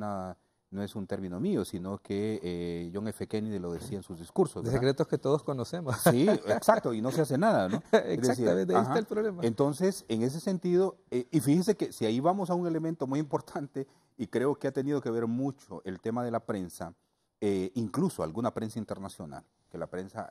un término mío, sino que John F. Kennedy lo decía en sus discursos, ¿verdad? De secretos que todos conocemos. Sí, exacto, y no se hace nada, ¿no? Exactamente, ahí está el problema. Entonces, en ese sentido, y fíjese que si ahí vamos a un elemento muy importante, y creo que ha tenido que ver mucho el tema de la prensa, incluso alguna prensa internacional, que la prensa,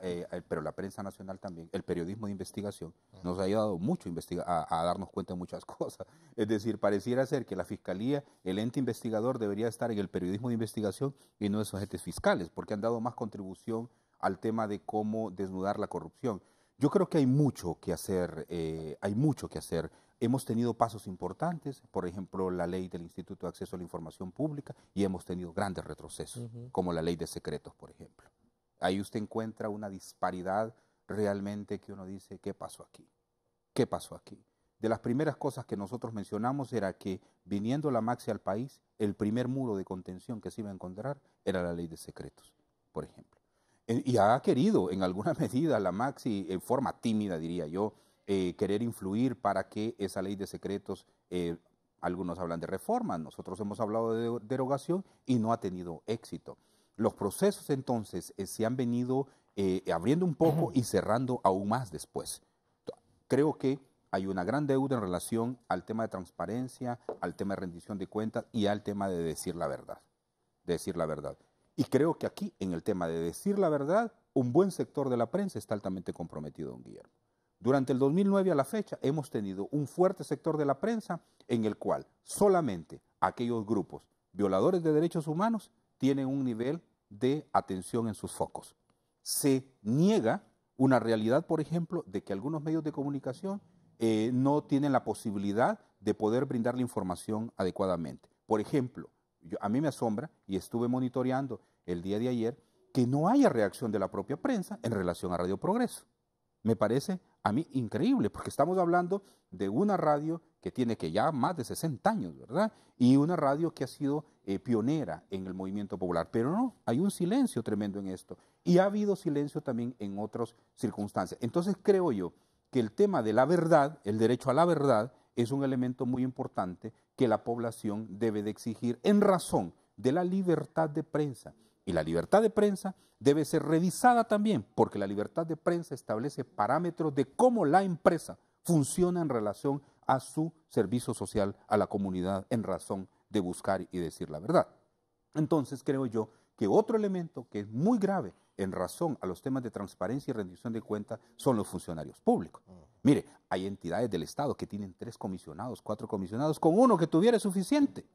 pero la prensa nacional también, el periodismo de investigación, nos ha ayudado mucho a darnos cuenta de muchas cosas. Es decir, pareciera ser que la Fiscalía, el ente investigador, debería estar en el periodismo de investigación y no en esos entes fiscales, porque han dado más contribución al tema de cómo desnudar la corrupción. Yo creo que hay mucho que hacer, Hemos tenido pasos importantes, por ejemplo, la ley del Instituto de Acceso a la Información Pública, y hemos tenido grandes retrocesos, como la ley de secretos, por ejemplo. Ahí usted encuentra una disparidad realmente que uno dice, ¿qué pasó aquí? ¿Qué pasó aquí? De las primeras cosas que nosotros mencionamos era que, viniendo la Maxi al país, el primer muro de contención que se iba a encontrar era la ley de secretos, por ejemplo. Y ha querido, en alguna medida, la Maxi, en forma tímida, diría yo, querer influir para que esa ley de secretos, algunos hablan de reforma, nosotros hemos hablado de derogación y no ha tenido éxito. Los procesos entonces se han venido abriendo un poco y cerrando aún más después. Creo que hay una gran deuda en relación al tema de transparencia, al tema de rendición de cuentas y al tema de decir la verdad. Y creo que aquí, en el tema de decir la verdad, un buen sector de la prensa está altamente comprometido, don Guillermo. Durante el 2009 a la fecha hemos tenido un fuerte sector de la prensa en el cual solamente aquellos grupos violadores de derechos humanos tienen un nivel de atención en sus focos. Se niega una realidad, por ejemplo, de que algunos medios de comunicación no tienen la posibilidad de poder brindar la información adecuadamente. Por ejemplo, a mí me asombra, y estuve monitoreando el día de ayer, que no haya reacción de la propia prensa en relación a Radio Progreso. Me parece a mí increíble, porque estamos hablando de una radio que tiene que ya más de 60 años, ¿verdad? Y una radio que ha sido pionera en el movimiento popular. Pero no, hay un silencio tremendo en esto. Y ha habido silencio también en otras circunstancias. Entonces creo yo que el tema de la verdad, el derecho a la verdad, es un elemento muy importante que la población debe de exigir en razón de la libertad de prensa. Y la libertad de prensa debe ser revisada también, porque la libertad de prensa establece parámetros de cómo la empresa funciona en relación a su servicio social, a la comunidad, en razón de buscar y decir la verdad. Entonces creo yo que otro elemento que es muy grave en razón a los temas de transparencia y rendición de cuentas son los funcionarios públicos. Mire, hay entidades del Estado que tienen 3 comisionados, 4 comisionados, con uno que tuviera es suficiente.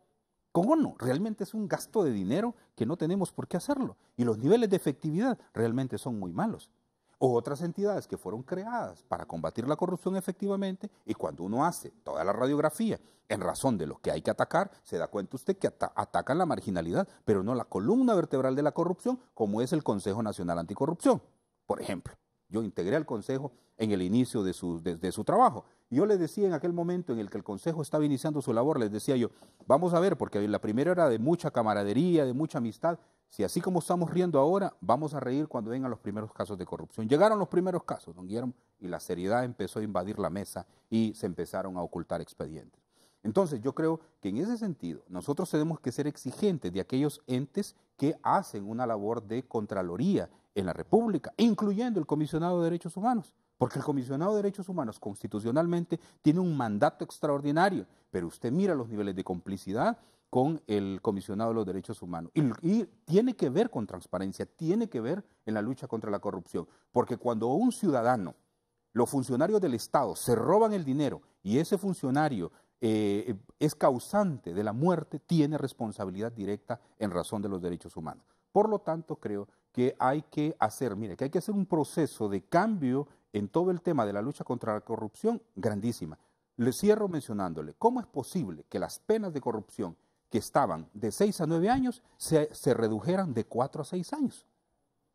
Con uno, realmente es un gasto de dinero que no tenemos por qué hacerlo. Y los niveles de efectividad realmente son muy malos. O otras entidades que fueron creadas para combatir la corrupción efectivamente, y cuando uno hace toda la radiografía en razón de lo que hay que atacar, se da cuenta usted que atacan la marginalidad, pero no la columna vertebral de la corrupción, como es el Consejo Nacional Anticorrupción. Por ejemplo, yo integré al Consejo en el inicio de su trabajo. Yo les decía en aquel momento en el que el Consejo estaba iniciando su labor, les decía yo, vamos a ver, porque la primera era de mucha camaradería, de mucha amistad, si así como estamos riendo ahora, vamos a reír cuando vengan los primeros casos de corrupción. Llegaron los primeros casos, don Guillermo, y la seriedad empezó a invadir la mesa y se empezaron a ocultar expedientes. Entonces yo creo que en ese sentido nosotros tenemos que ser exigentes de aquellos entes que hacen una labor de contraloría en la República, incluyendo el Comisionado de Derechos Humanos. Porque el Comisionado de Derechos Humanos constitucionalmente tiene un mandato extraordinario, pero usted mira los niveles de complicidad con el Comisionado de los Derechos Humanos. Y tiene que ver con transparencia, tiene que ver en la lucha contra la corrupción. Porque cuando un ciudadano los funcionarios del Estado se roban el dinero y ese funcionario es causante de la muerte, tiene responsabilidad directa en razón de los derechos humanos. Por lo tanto, creo que hay que hacer un proceso de cambio en todo el tema de la lucha contra la corrupción grandísima. Le cierro mencionándole, ¿cómo es posible que las penas de corrupción que estaban de 6 a 9 años se redujeran de 4 a 6 años?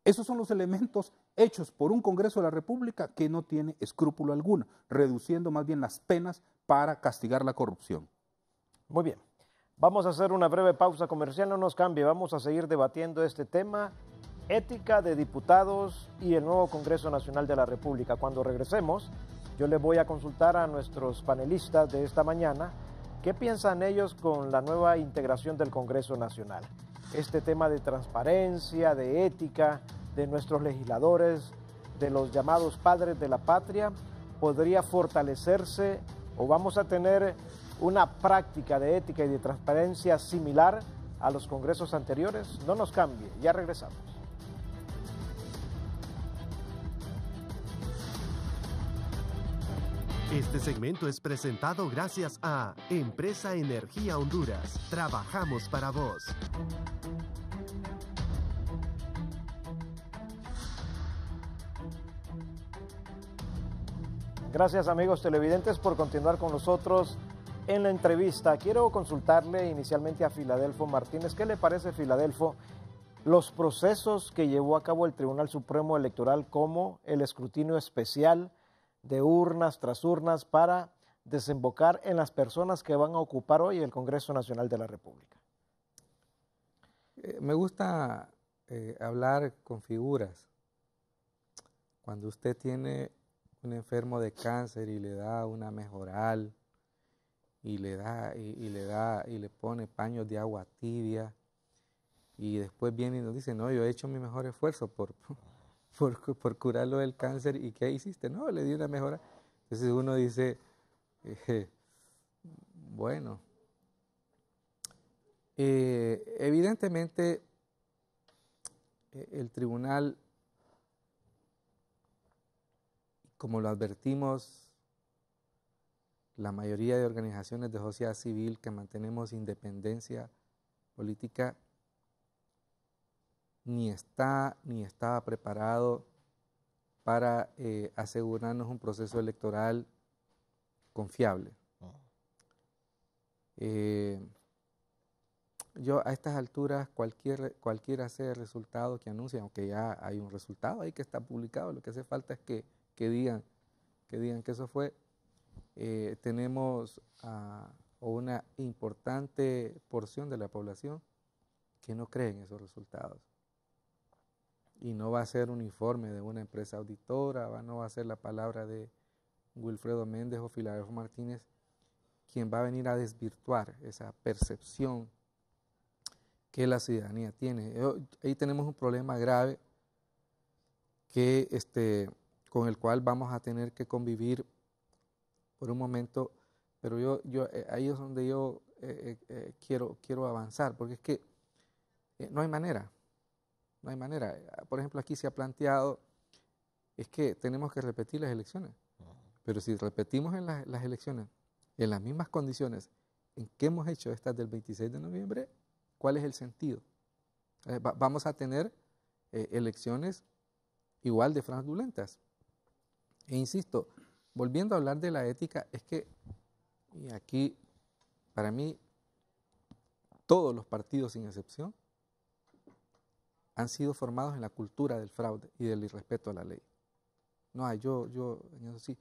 Esos son los elementos hechos por un Congreso de la República que no tiene escrúpulo alguno, reduciendo más bien las penas para castigar la corrupción. Muy bien. Vamos a hacer una breve pausa comercial, no nos cambie, vamos a seguir debatiendo este tema, ética de diputados y el nuevo Congreso Nacional de la República. Cuando regresemos, yo les voy a consultar a nuestros panelistas de esta mañana qué piensan ellos con la nueva integración del Congreso Nacional. Este tema de transparencia, de ética, de nuestros legisladores, de los llamados padres de la patria, podría fortalecerse o vamos a tener una práctica de ética y de transparencia similar a los congresos anteriores. No nos cambie, ya regresamos. Este segmento es presentado gracias a Empresa Energía Honduras. Trabajamos para vos. Gracias amigos televidentes por continuar con nosotros en la entrevista. Quiero consultarle inicialmente a Filadelfo Martínez. ¿Qué le parece, Filadelfo, los procesos que llevó a cabo el Tribunal Supremo Electoral como el escrutinio especial de urnas tras urnas para desembocar en las personas que van a ocupar hoy el Congreso Nacional de la República? Me gusta hablar con figuras. Cuando usted tiene un enfermo de cáncer y le da una mejoral y le pone paños de agua tibia y después viene y nos dice, no, yo he hecho mi mejor esfuerzo por curarlo del cáncer. ¿Y qué hiciste? No, le di una mejora. Entonces uno dice, bueno, evidentemente el tribunal, como lo advertimos la mayoría de organizaciones de sociedad civil que mantenemos independencia política, ni estaba preparado para asegurarnos un proceso electoral confiable. Yo a estas alturas, cualquiera sea el resultado que anuncien, aunque ya hay un resultado ahí que está publicado, lo que hace falta es que digan que eso fue. Tenemos una importante porción de la población que no cree en esos resultados. Y no va a ser un informe de una empresa auditora, no va a ser la palabra de Wilfredo Méndez o Filadelfo Martínez quien va a venir a desvirtuar esa percepción que la ciudadanía tiene. Ahí tenemos un problema grave con el cual vamos a tener que convivir por un momento, pero ahí es donde yo quiero avanzar, porque es que no hay manera. No hay manera. Por ejemplo, aquí se ha planteado es que tenemos que repetir las elecciones. Pero si repetimos las elecciones en las mismas condiciones en que hemos hecho estas del 26 de noviembre, ¿cuál es el sentido? Vamos a tener elecciones igual de fraudulentas. E insisto, volviendo a hablar de la ética, es que, y aquí, para mí, todos los partidos sin excepción han sido formados en la cultura del fraude y del irrespeto a la ley. No, yo en eso sí,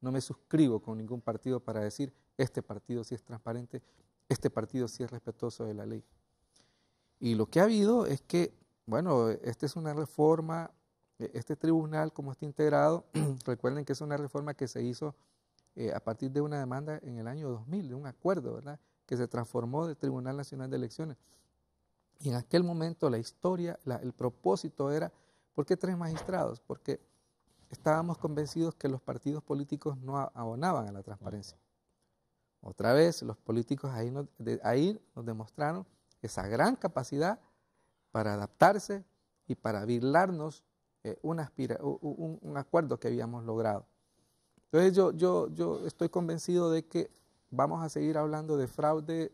no me suscribo con ningún partido para decir, este partido sí es transparente, este partido sí es respetuoso de la ley. Y lo que ha habido es que, bueno, esta es una reforma, este tribunal como está integrado, recuerden que es una reforma que se hizo a partir de una demanda en el año 2000, de un acuerdo, ¿verdad?, que se transformó de Tribunal Nacional de Elecciones. Y en aquel momento la historia, el propósito era, ¿por qué 3 magistrados? Porque estábamos convencidos que los partidos políticos no abonaban a la transparencia. Otra vez, los políticos ahí nos demostraron esa gran capacidad para adaptarse y para virlarnos un acuerdo que habíamos logrado. Entonces yo estoy convencido de que vamos a seguir hablando de fraude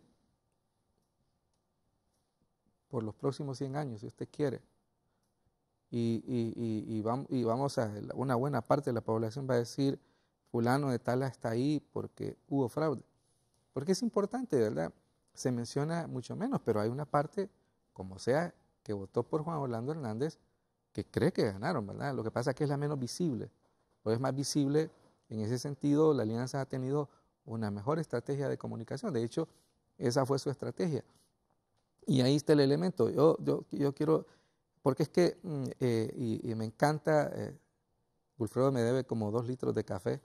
por los próximos 100 años, si usted quiere. Y vamos a, una buena parte de la población va a decir, fulano de tal está ahí porque hubo fraude. Porque es importante, ¿verdad? Se menciona mucho menos, pero hay una parte, como sea, que votó por Juan Orlando Hernández, que cree que ganaron, ¿verdad? Lo que pasa es que es la menos visible, o es más visible. En ese sentido, la alianza ha tenido una mejor estrategia de comunicación. De hecho, esa fue su estrategia. Y ahí está el elemento. Yo quiero, porque es que, y me encanta, Wilfredo me debe como 2 litros de café.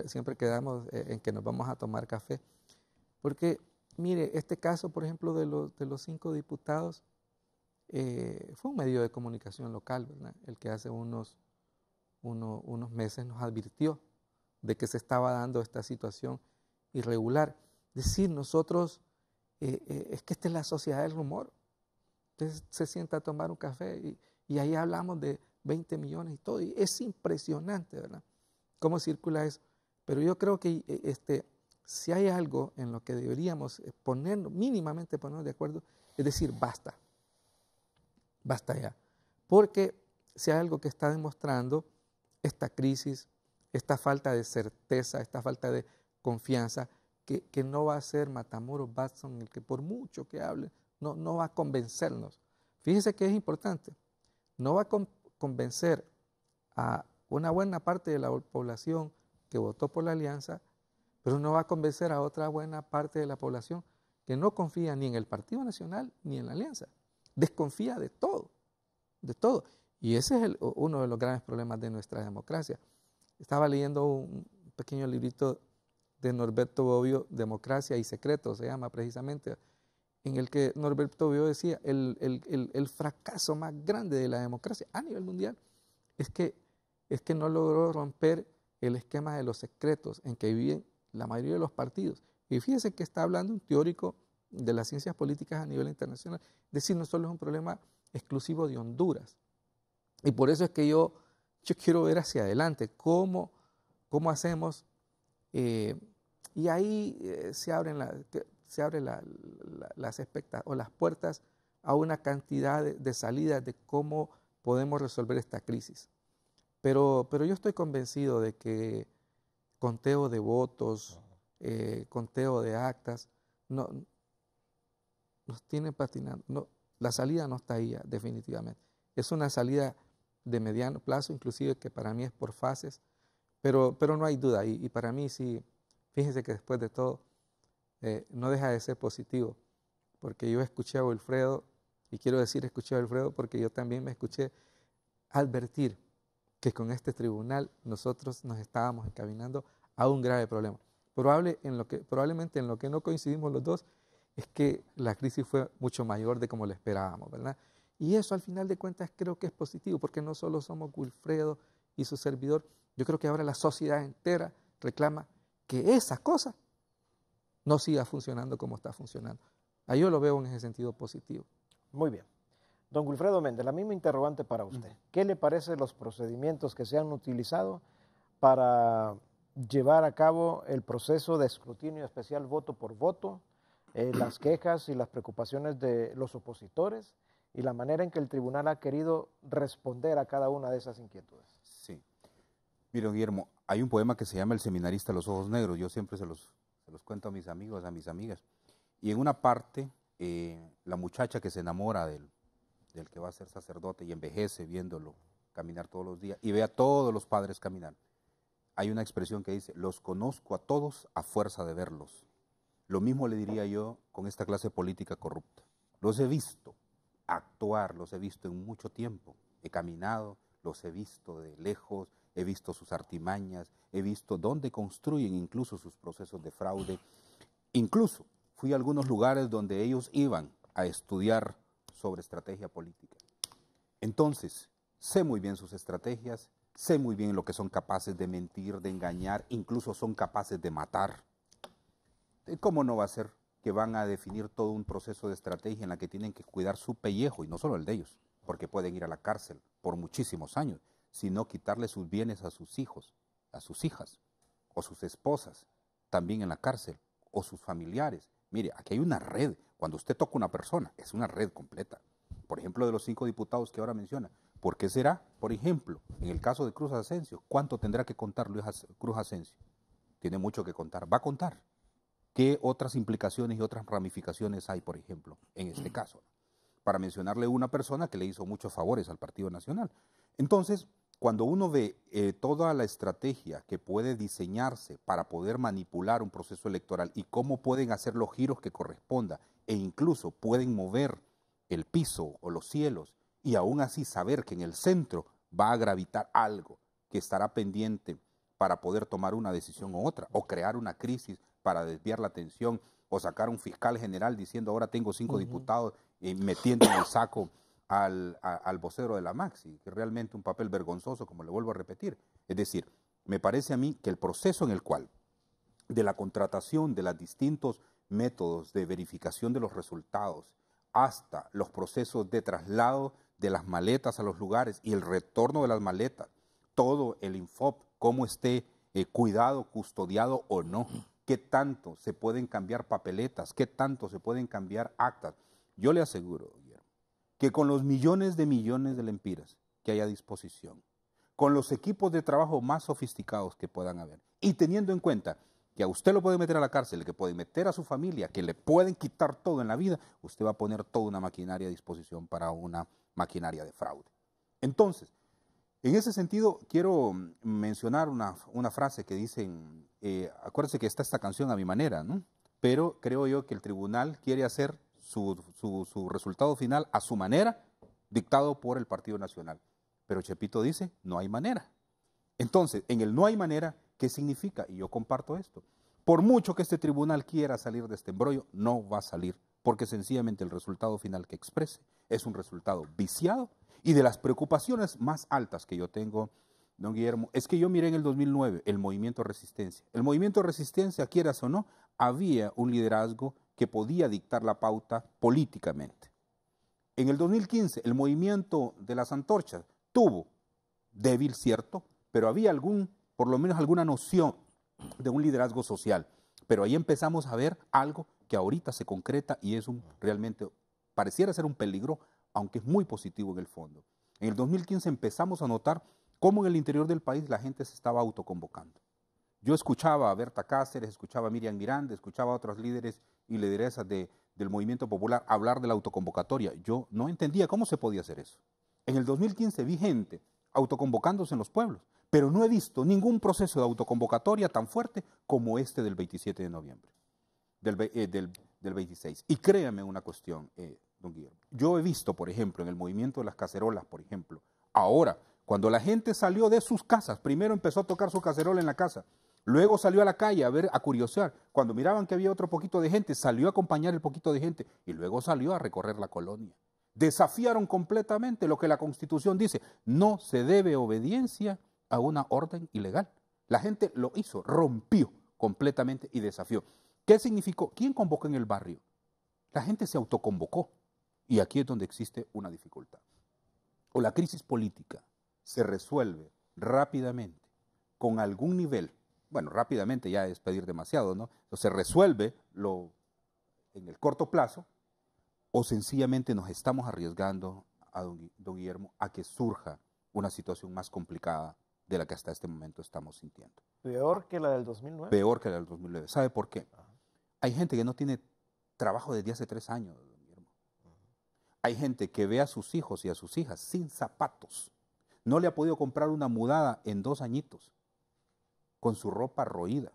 Siempre quedamos en que nos vamos a tomar café. Porque, mire, este caso, por ejemplo, de los 5 diputados, fue un medio de comunicación local, ¿verdad? El que hace unos meses nos advirtió de que se estaba dando esta situación irregular. Es decir, nosotros, es que esta es la sociedad del rumor. Usted se sienta a tomar un café y ahí hablamos de 20 millones y todo. Y es impresionante, ¿verdad? Cómo circula eso. Pero yo creo que si hay algo en lo que deberíamos mínimamente ponernos de acuerdo, es decir, basta. Basta ya. Porque si hay algo que está demostrando esta crisis, esta falta de certeza, esta falta de confianza, que no va a ser Matamoros Watson el que por mucho que hable, no va a convencernos. Fíjese que es importante. No va a convencer a una buena parte de la población que votó por la alianza, pero no va a convencer a otra buena parte de la población que no confía ni en el Partido Nacional ni en la alianza. Desconfía de todo, de todo. Y ese es uno de los grandes problemas de nuestra democracia. Estaba leyendo un pequeño librito de Norberto Bobbio, Democracia y Secretos, se llama precisamente, en el que Norberto Bobbio decía, el fracaso más grande de la democracia a nivel mundial es que no logró romper el esquema de los secretos en que viven la mayoría de los partidos. Y fíjese que está hablando un teórico de las ciencias políticas a nivel internacional. Es decir, no solo es un problema exclusivo de Honduras. Y por eso es que yo quiero ver hacia adelante cómo hacemos, y ahí se abren las puertas a una cantidad de salidas de cómo podemos resolver esta crisis. Pero yo estoy convencido de que conteo de votos, conteo de actas, nos tiene patinando. No, la salida no está ahí ya, definitivamente. Es una salida de mediano plazo, inclusive que para mí es por fases, pero no hay duda. Y para mí sí, fíjense que después de todo, no deja de ser positivo, porque yo escuché a Wilfredo, y quiero decir escuché a Wilfredo porque yo también me escuché advertir que con este tribunal nosotros nos estábamos encaminando a un grave problema. Probablemente en lo que no coincidimos los dos es que la crisis fue mucho mayor de como lo esperábamos, ¿verdad? Y eso al final de cuentas creo que es positivo, porque no solo somos Wilfredo y su servidor, yo creo que ahora la sociedad entera reclama que esa cosa no siga funcionando como está funcionando. Ahí yo lo veo en ese sentido positivo. Muy bien. Don Wilfredo Méndez, la misma interrogante para usted. ¿Qué le parecen los procedimientos que se han utilizado para llevar a cabo el proceso de escrutinio especial voto por voto, las quejas y las preocupaciones de los opositores y la manera en que el tribunal ha querido responder a cada una de esas inquietudes? Sí. Mira, Guillermo, hay un poema que se llama El seminarista de los ojos negros. Yo siempre se los cuento a mis amigos, a mis amigas. Y en una parte, la muchacha que se enamora del que va a ser sacerdote y envejece viéndolo caminar todos los días y ve a todos los padres caminar. Hay una expresión que dice, los conozco a todos a fuerza de verlos. Lo mismo le diría yo con esta clase política corrupta. Los he visto actuar, los he visto en mucho tiempo. He caminado, los he visto de lejos, he visto sus artimañas, he visto dónde construyen incluso sus procesos de fraude. Incluso fui a algunos lugares donde ellos iban a estudiar sobre estrategia política. Entonces, sé muy bien sus estrategias, sé muy bien lo que son capaces de mentir, de engañar, incluso son capaces de matar. ¿Cómo no va a ser que van a definir todo un proceso de estrategia en la que tienen que cuidar su pellejo, y no solo el de ellos, porque pueden ir a la cárcel por muchísimos años, sino quitarle sus bienes a sus hijos, a sus hijas o sus esposas también en la cárcel o sus familiares. Mire, aquí hay una red. Cuando usted toca a una persona, es una red completa. Por ejemplo, de los 5 diputados que ahora menciona. ¿Por qué será? Por ejemplo, en el caso de Cruz Asensio, ¿cuánto tendrá que contar Cruz Asensio? Tiene mucho que contar. Va a contar. ¿Qué otras implicaciones y otras ramificaciones hay, por ejemplo, en este caso? Para mencionarle una persona que le hizo muchos favores al Partido Nacional. Entonces, cuando uno ve toda la estrategia que puede diseñarse para poder manipular un proceso electoral y cómo pueden hacer los giros que corresponda e incluso pueden mover el piso o los cielos y aún así saber que en el centro va a gravitar algo que estará pendiente para poder tomar una decisión u otra o crear una crisis para desviar la atención o sacar un fiscal general diciendo ahora tengo 5 diputados y metiendo en el saco al vocero de la Maxi, que es realmente un papel vergonzoso, como le vuelvo a repetir. Es decir, me parece a mí que el proceso en el cual de la contratación de los distintos métodos de verificación de los resultados hasta los procesos de traslado de las maletas a los lugares y el retorno de las maletas, todo el Infop, cómo esté cuidado, custodiado o no, qué tanto se pueden cambiar papeletas, qué tanto se pueden cambiar actas. Yo le aseguro, Guillermo, que con los millones de lempiras que hay a disposición, con los equipos de trabajo más sofisticados que puedan haber, y teniendo en cuenta que a usted lo puede meter a la cárcel, que puede meter a su familia, que le pueden quitar todo en la vida, usted va a poner toda una maquinaria a disposición para una maquinaria de fraude. Entonces, en ese sentido, quiero mencionar una frase que dicen, acuérdense que está esta canción a mi manera, ¿no? Pero creo yo que el tribunal quiere hacer su resultado final a su manera, dictado por el Partido Nacional. Pero Chepito dice, no hay manera. Entonces, en el no hay manera, ¿qué significa? Y yo comparto esto. Por mucho que este tribunal quiera salir de este embrollo, no va a salir, porque sencillamente el resultado final que exprese es un resultado viciado. Y de las preocupaciones más altas que yo tengo, don Guillermo, es que yo miré en el 2009 el movimiento de resistencia. El movimiento de resistencia, quieras o no, había un liderazgo que podía dictar la pauta políticamente. En el 2015, el movimiento de las antorchas tuvo, débil cierto, pero había por lo menos alguna noción de un liderazgo social. Pero ahí empezamos a ver algo que ahorita se concreta y es realmente, pareciera ser un peligro, aunque es muy positivo en el fondo. En el 2015 empezamos a notar cómo en el interior del país la gente se estaba autoconvocando. Yo escuchaba a Berta Cáceres, escuchaba a Miriam Miranda, escuchaba a otros líderes y lideresas del movimiento popular hablar de la autoconvocatoria. Yo no entendía cómo se podía hacer eso. En el 2015 vi gente autoconvocándose en los pueblos, pero no he visto ningún proceso de autoconvocatoria tan fuerte como este del 27 de noviembre, del 26. Y créame una cuestión, don Guillermo. Yo he visto, por ejemplo, en el movimiento de las cacerolas, por ejemplo, ahora, cuando la gente salió de sus casas, primero empezó a tocar su cacerola en la casa, luego salió a la calle a curiosear. Cuando miraban que había otro poquito de gente, salió a acompañar el poquito de gente y luego salió a recorrer la colonia. Desafiaron completamente lo que la Constitución dice. No se debe obediencia a una orden ilegal. La gente lo hizo, rompió completamente y desafió. ¿Qué significó? ¿Quién convocó en el barrio? La gente se autoconvocó. Y aquí es donde existe una dificultad. O la crisis política se resuelve rápidamente con algún nivel, bueno, rápidamente ya es pedir demasiado, ¿no? O se resuelve en el corto plazo, o sencillamente nos estamos arriesgando, a don Guillermo, a que surja una situación más complicada de la que hasta este momento estamos sintiendo. ¿Peor que la del 2009? Peor que la del 2009. ¿Sabe por qué? Hay gente que no tiene trabajo desde hace 3 años, don Guillermo. Hay gente que ve a sus hijos y a sus hijas sin zapatos. No le ha podido comprar una mudada en 2 añitos, con su ropa roída,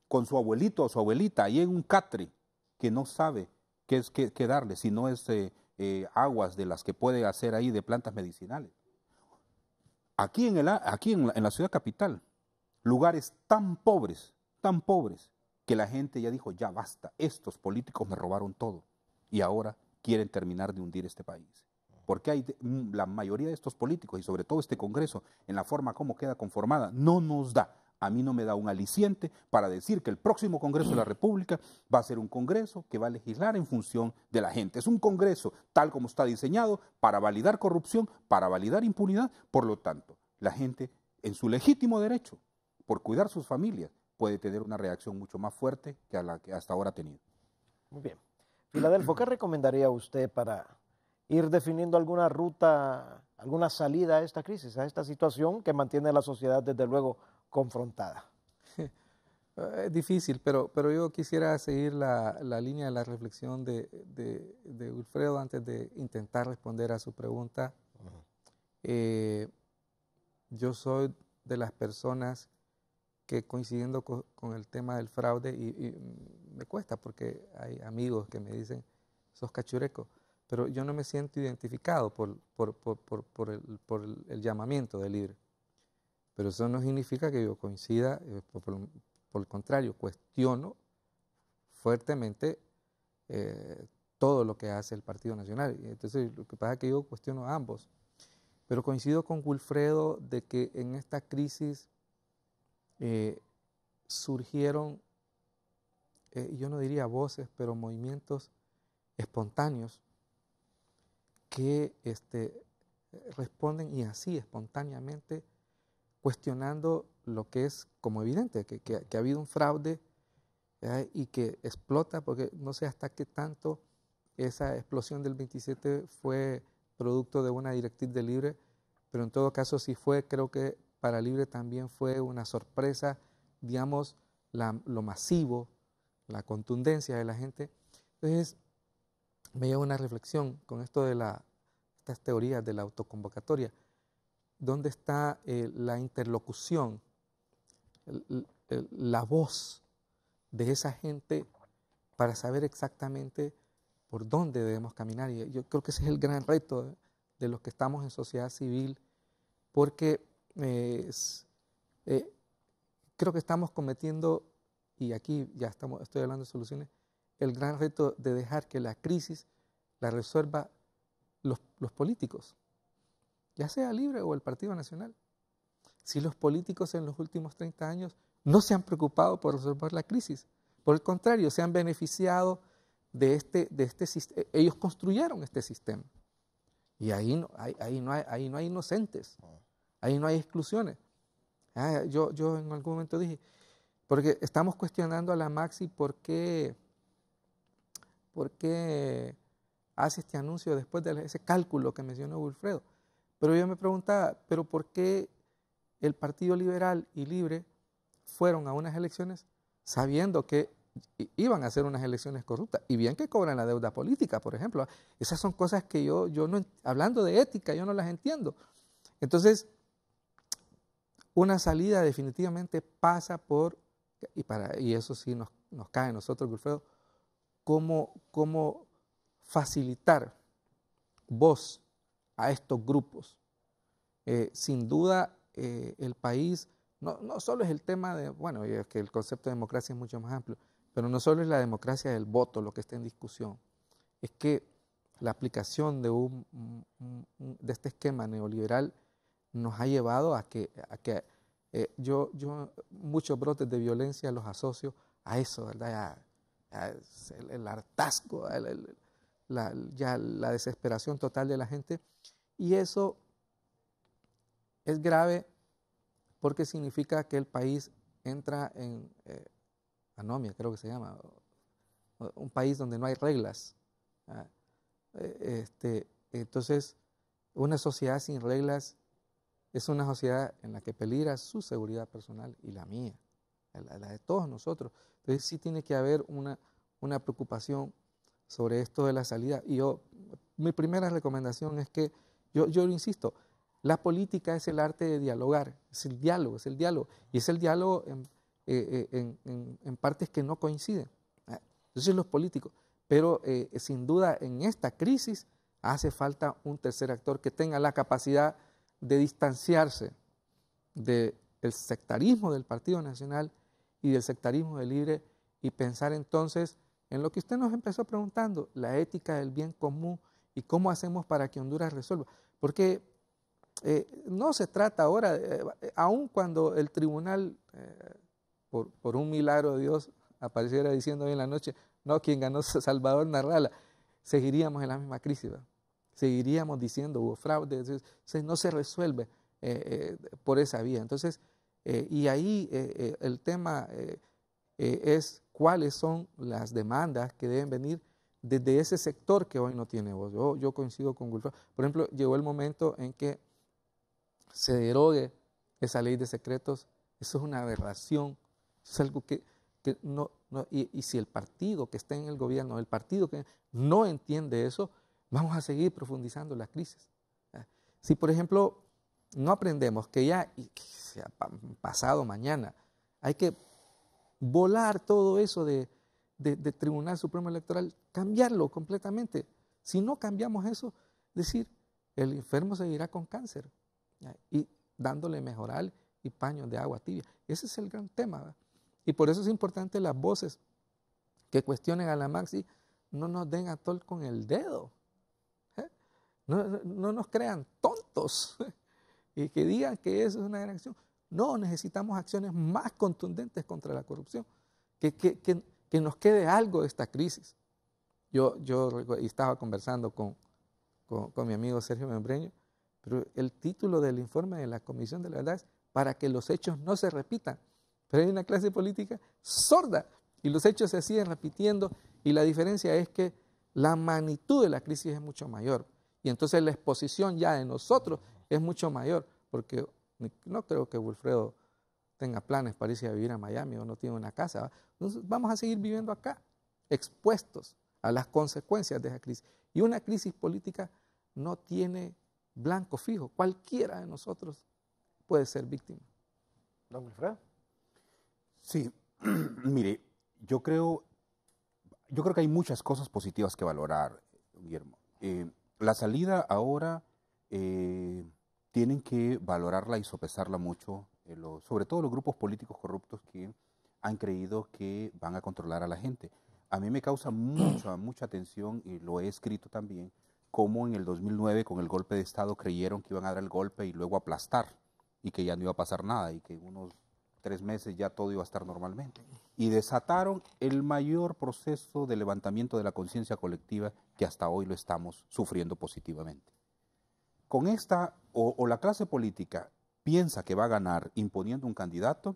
con su abuelito o su abuelita ahí en un catre que no sabe qué darle, si no es aguas de las que puede hacer ahí de plantas medicinales. Aquí en la ciudad capital, lugares tan pobres, que la gente ya dijo, ya basta, estos políticos me robaron todo y ahora quieren terminar de hundir este país. Porque la mayoría de estos políticos y sobre todo este Congreso, en la forma como queda conformada, no nos da, a mí no me da un aliciente para decir que el próximo Congreso de la República va a ser un Congreso que va a legislar en función de la gente. Es un Congreso tal como está diseñado para validar corrupción, para validar impunidad. Por lo tanto, la gente en su legítimo derecho, por cuidar sus familias, puede tener una reacción mucho más fuerte que a la que hasta ahora ha tenido. Muy bien. Filadelfo, ¿qué recomendaría usted para ir definiendo alguna ruta, alguna salida a esta crisis, a esta situación que mantiene a la sociedad desde luego confrontada? Es difícil, pero yo quisiera seguir la línea de la reflexión de Wilfredo antes de intentar responder a su pregunta. Yo soy de las personas que, coincidiendo con el tema del fraude, y me cuesta porque hay amigos que me dicen, sos cachureco, pero yo no me siento identificado por el llamamiento de Libre. Pero eso no significa que yo coincida, por el contrario, cuestiono fuertemente todo lo que hace el Partido Nacional. Entonces, lo que pasa es que yo cuestiono a ambos. Pero coincido con Wilfredo de que en esta crisis surgieron, yo no diría voces, pero movimientos espontáneos que responden y así espontáneamente cuestionando lo que es como evidente, que ha habido un fraude y que explota, porque no sé hasta qué tanto esa explosión del 27 fue producto de una directriz de Libre, pero en todo caso sí fue, creo que para Libre también fue una sorpresa, digamos, lo masivo, la contundencia de la gente. Entonces, me lleva una reflexión con esto de estas teorías de la autoconvocatoria. ¿Dónde está la interlocución, la voz de esa gente para saber exactamente por dónde debemos caminar? Y yo creo que ese es el gran reto de los que estamos en sociedad civil, porque creo que estamos cometiendo, y aquí ya estoy hablando de soluciones, el gran reto de dejar que la crisis la resuelva los políticos, ya sea Libre o el Partido Nacional. Si los políticos en los últimos 30 años no se han preocupado por resolver la crisis, por el contrario, se han beneficiado de este sistema. Ellos construyeron este sistema. Y ahí no hay inocentes, ahí no hay exclusiones. Yo en algún momento dije, porque estamos cuestionando a la Maxi por qué hace este anuncio después de ese cálculo que mencionó Wilfredo. Pero yo me preguntaba, ¿pero por qué el Partido Liberal y Libre fueron a unas elecciones sabiendo que iban a ser unas elecciones corruptas? Y bien que cobran la deuda política, por ejemplo. Esas son cosas que yo no, hablando de ética, yo no las entiendo. Entonces, una salida definitivamente pasa por, y eso sí nos cae a nosotros, Wilfredo, cómo facilitar voz a estos grupos. Sin duda, el país, no solo es el tema de, bueno, es que el concepto de democracia es mucho más amplio, pero no solo es la democracia del voto lo que está en discusión, es que la aplicación de este esquema neoliberal nos ha llevado a que yo muchos brotes de violencia los asocio a eso, ¿verdad? El hartazgo, la desesperación total de la gente, y eso es grave porque significa que el país entra en anomia, creo que se llama, un país donde no hay reglas. Entonces, una sociedad sin reglas es una sociedad en la que peligra su seguridad personal y la mía, la de todos nosotros. Entonces sí tiene que haber una preocupación sobre esto de la salida. Y mi primera recomendación es que, yo lo insisto, la política es el arte de dialogar, es el diálogo, y es el diálogo en partes que no coinciden. Entonces los políticos, pero sin duda en esta crisis hace falta un tercer actor que tenga la capacidad de distanciarse del sectarismo del Partido Nacional y del sectarismo de Libre y pensar entonces en lo que usted nos empezó preguntando, la ética del bien común y cómo hacemos para que Honduras resuelva. Porque no se trata ahora, aun cuando el tribunal, por un milagro de Dios, apareciera diciendo hoy en la noche, no, quien ganó Salvador Narrala, seguiríamos en la misma crisis, ¿verdad? Seguiríamos diciendo hubo fraude, entonces no se resuelve por esa vía. Entonces, y ahí el tema es cuáles son las demandas que deben venir desde ese sector que hoy no tiene voz. Yo coincido con Wilfredo. Por ejemplo, llegó el momento en que se derogue esa ley de secretos. Eso es una aberración. Eso es algo que y si el partido que está en el gobierno, el partido que no entiende eso, vamos a seguir profundizando la crisis. Si, por ejemplo, no aprendemos que ya, y que sea pasado mañana, hay que volar todo eso de Tribunal Supremo Electoral, cambiarlo completamente. Si no cambiamos eso, es decir, el enfermo seguirá con cáncer y dándole mejoral y paños de agua tibia. Ese es el gran tema, ¿verdad? Y por eso es importante las voces que cuestionen a la Maxi, no nos den atol con el dedo. No nos crean tontos y que digan que eso es una gran acción. No, necesitamos acciones más contundentes contra la corrupción, que nos quede algo de esta crisis. Yo estaba conversando con mi amigo Sergio Membreño, pero el título del informe de la Comisión de la Verdad es para que los hechos no se repitan. Pero hay una clase política sorda y los hechos se siguen repitiendo y la diferencia es que la magnitud de la crisis es mucho mayor y entonces la exposición ya de nosotros es mucho mayor porque no creo que Wilfredo tenga planes para irse a vivir a Miami o no tiene una casa, ¿va? Entonces vamos a seguir viviendo acá, expuestos a las consecuencias de esa crisis. Y una crisis política no tiene blanco fijo, cualquiera de nosotros puede ser víctima. Don Wilfredo. Sí, mire, yo creo que hay muchas cosas positivas que valorar, Guillermo. La salida ahora tienen que valorarla y sopesarla mucho, sobre todo los grupos políticos corruptos que han creído que van a controlar a la gente. A mí me causa mucha atención, y lo he escrito también, cómo en el 2009 con el golpe de Estado creyeron que iban a dar el golpe y luego aplastar y que ya no iba a pasar nada y que en unos 3 meses ya todo iba a estar normalmente. Y desataron el mayor proceso de levantamiento de la conciencia colectiva que hasta hoy lo estamos sufriendo positivamente. Con esta, o la clase política piensa que va a ganar imponiendo un candidato,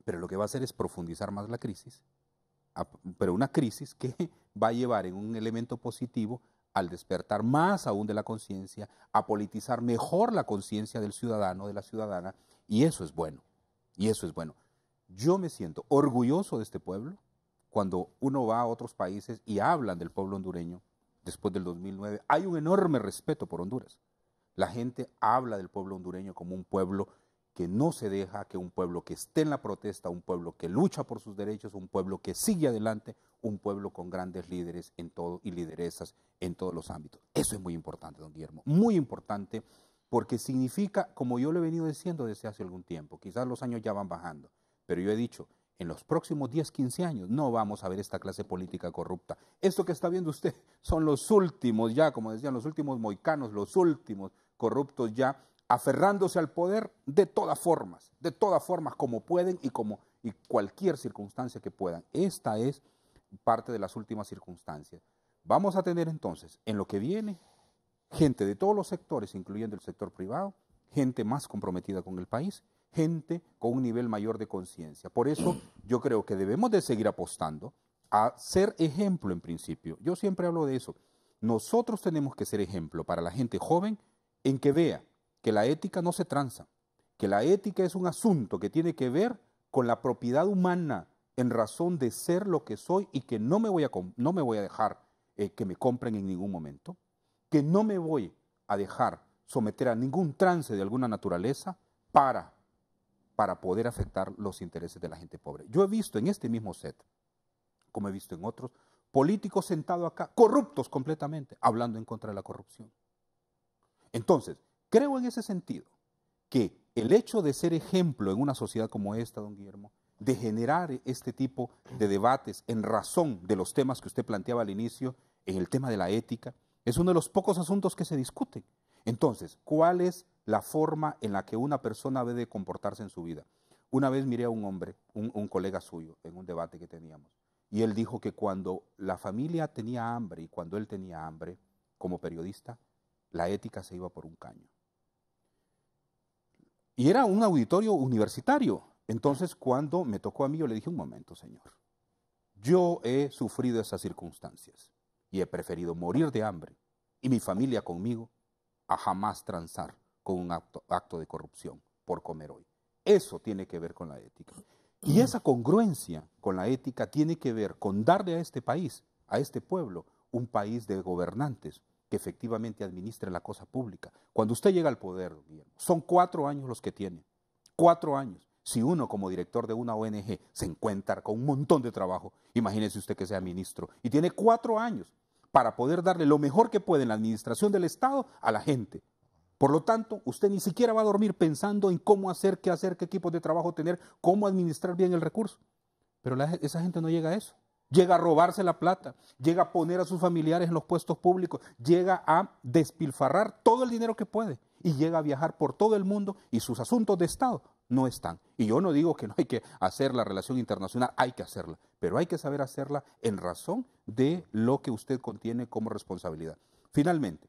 pero lo que va a hacer es profundizar más la crisis, pero una crisis que va a llevar en un elemento positivo al despertar más aún de la conciencia, a politizar mejor la conciencia del ciudadano, de la ciudadana, y eso es bueno. Y eso es bueno. Yo me siento orgulloso de este pueblo cuando uno va a otros países y hablan del pueblo hondureño después del 2009. Hay un enorme respeto por Honduras. La gente habla del pueblo hondureño como un pueblo que no se deja, que un pueblo que esté en la protesta, un pueblo que lucha por sus derechos, un pueblo que sigue adelante, un pueblo con grandes líderes en todo y lideresas en todos los ámbitos. Eso es muy importante, don Guillermo, muy importante. Porque significa, como yo lo he venido diciendo desde hace algún tiempo, quizás los años ya van bajando, pero yo he dicho, en los próximos 10, 15 años no vamos a ver esta clase política corrupta. Esto que está viendo usted son los últimos ya, como decían, los últimos moicanos, los últimos corruptos ya, aferrándose al poder de todas formas como pueden y cualquier circunstancia que puedan. Esta es parte de las últimas circunstancias. Vamos a tener entonces, en lo que viene, gente de todos los sectores, incluyendo el sector privado, gente más comprometida con el país, gente con un nivel mayor de conciencia. Por eso yo creo que debemos de seguir apostando a ser ejemplo en principio. Yo siempre hablo de eso. Nosotros tenemos que ser ejemplo para la gente joven en que vea que la ética no se tranza, que la ética es un asunto que tiene que ver con la propiedad humana en razón de ser lo que soy y que no me voy a dejar que me compren en ningún momento, que no me voy a dejar someter a ningún trance de alguna naturaleza para poder afectar los intereses de la gente pobre. Yo he visto en este mismo set, como he visto en otros, políticos sentados acá, corruptos completamente, hablando en contra de la corrupción. Entonces, creo en ese sentido que el hecho de ser ejemplo en una sociedad como esta, don Guillermo, de generar este tipo de debates en razón de los temas que usted planteaba al inicio, en el tema de la ética, es uno de los pocos asuntos que se discuten. Entonces, ¿cuál es la forma en la que una persona debe de comportarse en su vida? Una vez miré a un hombre, un colega suyo, en un debate que teníamos, y él dijo que cuando la familia tenía hambre y cuando él tenía hambre, como periodista, la ética se iba por un caño. Y era un auditorio universitario. Entonces, cuando me tocó a mí, yo le dije, un momento, señor. Yo he sufrido esas circunstancias y he preferido morir de hambre y mi familia conmigo a jamás transar con un acto de corrupción por comer hoy. Eso tiene que ver con la ética. Y esa congruencia con la ética tiene que ver con darle a este país, a este pueblo, un país de gobernantes que efectivamente administren la cosa pública. Cuando usted llega al poder, Guillermo, son 4 años los que tiene. 4 años. Si uno como director de una ONG se encuentra con un montón de trabajo, imagínese usted que sea ministro y tiene 4 años para poder darle lo mejor que puede en la administración del Estado a la gente. Por lo tanto, usted ni siquiera va a dormir pensando en cómo hacer, qué equipos de trabajo tener, cómo administrar bien el recurso. Pero esa gente no llega a eso. Llega a robarse la plata, llega a poner a sus familiares en los puestos públicos, llega a despilfarrar todo el dinero que puede y llega a viajar por todo el mundo y sus asuntos de Estado no están. Y yo no digo que no hay que hacer la relación internacional, hay que hacerla, pero hay que saber hacerla en razón de lo que usted contiene como responsabilidad. Finalmente,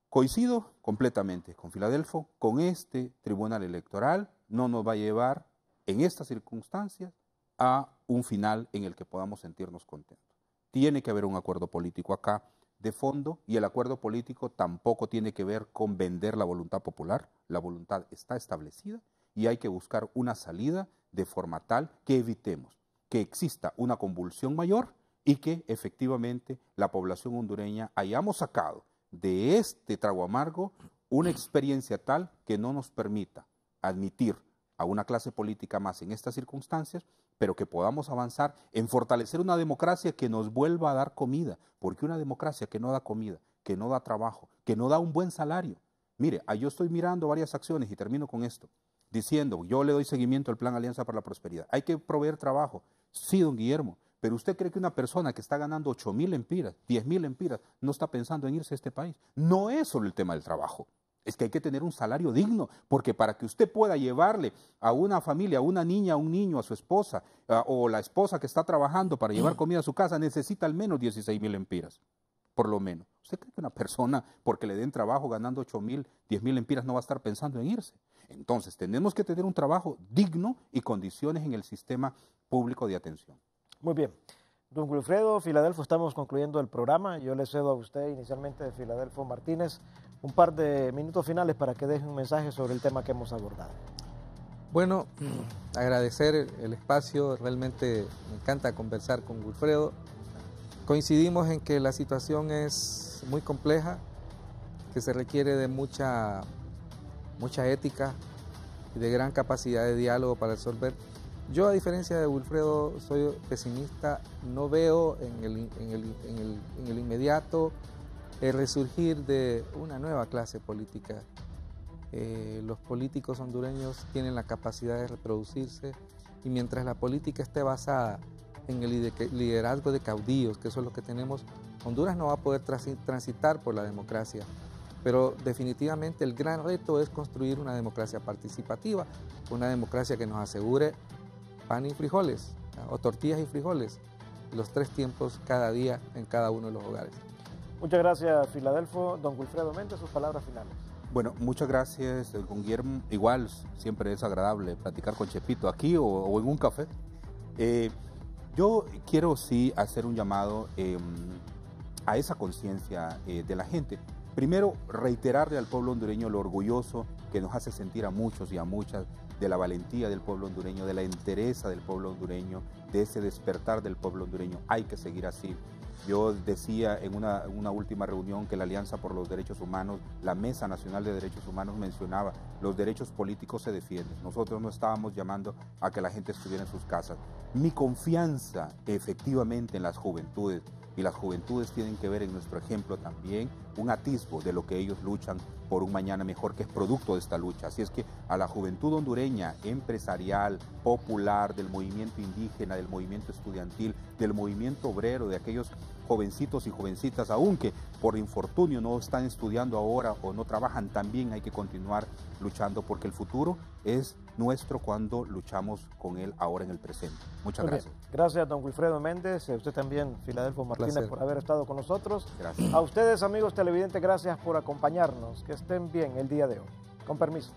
coincido completamente con Filadelfo, con este tribunal electoral no nos va a llevar en estas circunstancias a un final en el que podamos sentirnos contentos. Tiene que haber un acuerdo político acá de fondo y el acuerdo político tampoco tiene que ver con vender la voluntad popular. La voluntad está establecida y hay que buscar una salida de forma tal que evitemos que exista una convulsión mayor y que efectivamente la población hondureña hayamos sacado de este trago amargo una experiencia tal que no nos permita admitir a una clase política más en estas circunstancias, pero que podamos avanzar en fortalecer una democracia que nos vuelva a dar comida, porque una democracia que no da comida, que no da trabajo, que no da un buen salario. Mire, yo estoy mirando varias acciones y termino con esto, diciendo, yo le doy seguimiento al Plan Alianza para la Prosperidad. Hay que proveer trabajo. Sí, don Guillermo, pero ¿usted cree que una persona que está ganando 8,000 lempiras, 10,000 lempiras, no está pensando en irse a este país? No es solo el tema del trabajo. Es que hay que tener un salario digno, porque para que usted pueda llevarle a una familia, a una niña, a un niño, a su esposa, o la esposa que está trabajando para llevar comida a su casa, necesita al menos 16,000 lempiras, por lo menos. ¿Usted cree que una persona, porque le den trabajo ganando 8,000, 10,000 lempiras, no va a estar pensando en irse? Entonces, tenemos que tener un trabajo digno y condiciones en el sistema público de atención. Muy bien. Don Wilfredo Filadelfo, estamos concluyendo el programa. Yo le cedo a usted inicialmente, Filadelfo Martínez, un par de minutos finales para que deje un mensaje sobre el tema que hemos abordado. Bueno, agradecer el espacio, realmente me encanta conversar con Wilfredo. Coincidimos en que la situación es muy compleja, que se requiere de mucha ética y de gran capacidad de diálogo para resolver. Yo, a diferencia de Wilfredo, soy pesimista, no veo en el inmediato el resurgir de una nueva clase política. Los políticos hondureños tienen la capacidad de reproducirse y mientras la política esté basada en el liderazgo de caudillos, que eso es lo que tenemos, Honduras no va a poder transitar por la democracia. Pero definitivamente el gran reto es construir una democracia participativa, una democracia que nos asegure pan y frijoles, o tortillas y frijoles, los 3 tiempos cada día en cada uno de los hogares. Muchas gracias, Filadelfo. Don Wilfredo Méndez, sus palabras finales. Bueno, muchas gracias, don Guillermo. Igual siempre es agradable platicar con Chepito aquí o en un café. Yo quiero sí hacer un llamado a esa conciencia de la gente. Primero, reiterarle al pueblo hondureño lo orgulloso que nos hace sentir a muchos y a muchas de la valentía del pueblo hondureño, de la entereza del pueblo hondureño, de ese despertar del pueblo hondureño. Hay que seguir así. Yo decía en una última reunión que la Alianza por los Derechos Humanos, la Mesa Nacional de Derechos Humanos mencionaba, los derechos políticos se defienden. Nosotros no estábamos llamando a que la gente estuviera en sus casas. Mi confianza efectivamente en las juventudes, y las juventudes tienen que ver en nuestro ejemplo también un atisbo de lo que ellos luchan por un mañana mejor, que es producto de esta lucha. Así es que a la juventud hondureña, empresarial, popular, del movimiento indígena, del movimiento estudiantil, del movimiento obrero, de aquellos jovencitos y jovencitas, aunque por infortunio no están estudiando ahora o no trabajan, también hay que continuar luchando porque el futuro es nuestro cuando luchamos con él ahora en el presente. Muchas gracias. Gracias, don Wilfredo Méndez. A usted también, Filadelfo Martínez, por haber estado con nosotros. Gracias. A ustedes, amigos televidentes, gracias por acompañarnos. Que estén bien el día de hoy. Con permiso.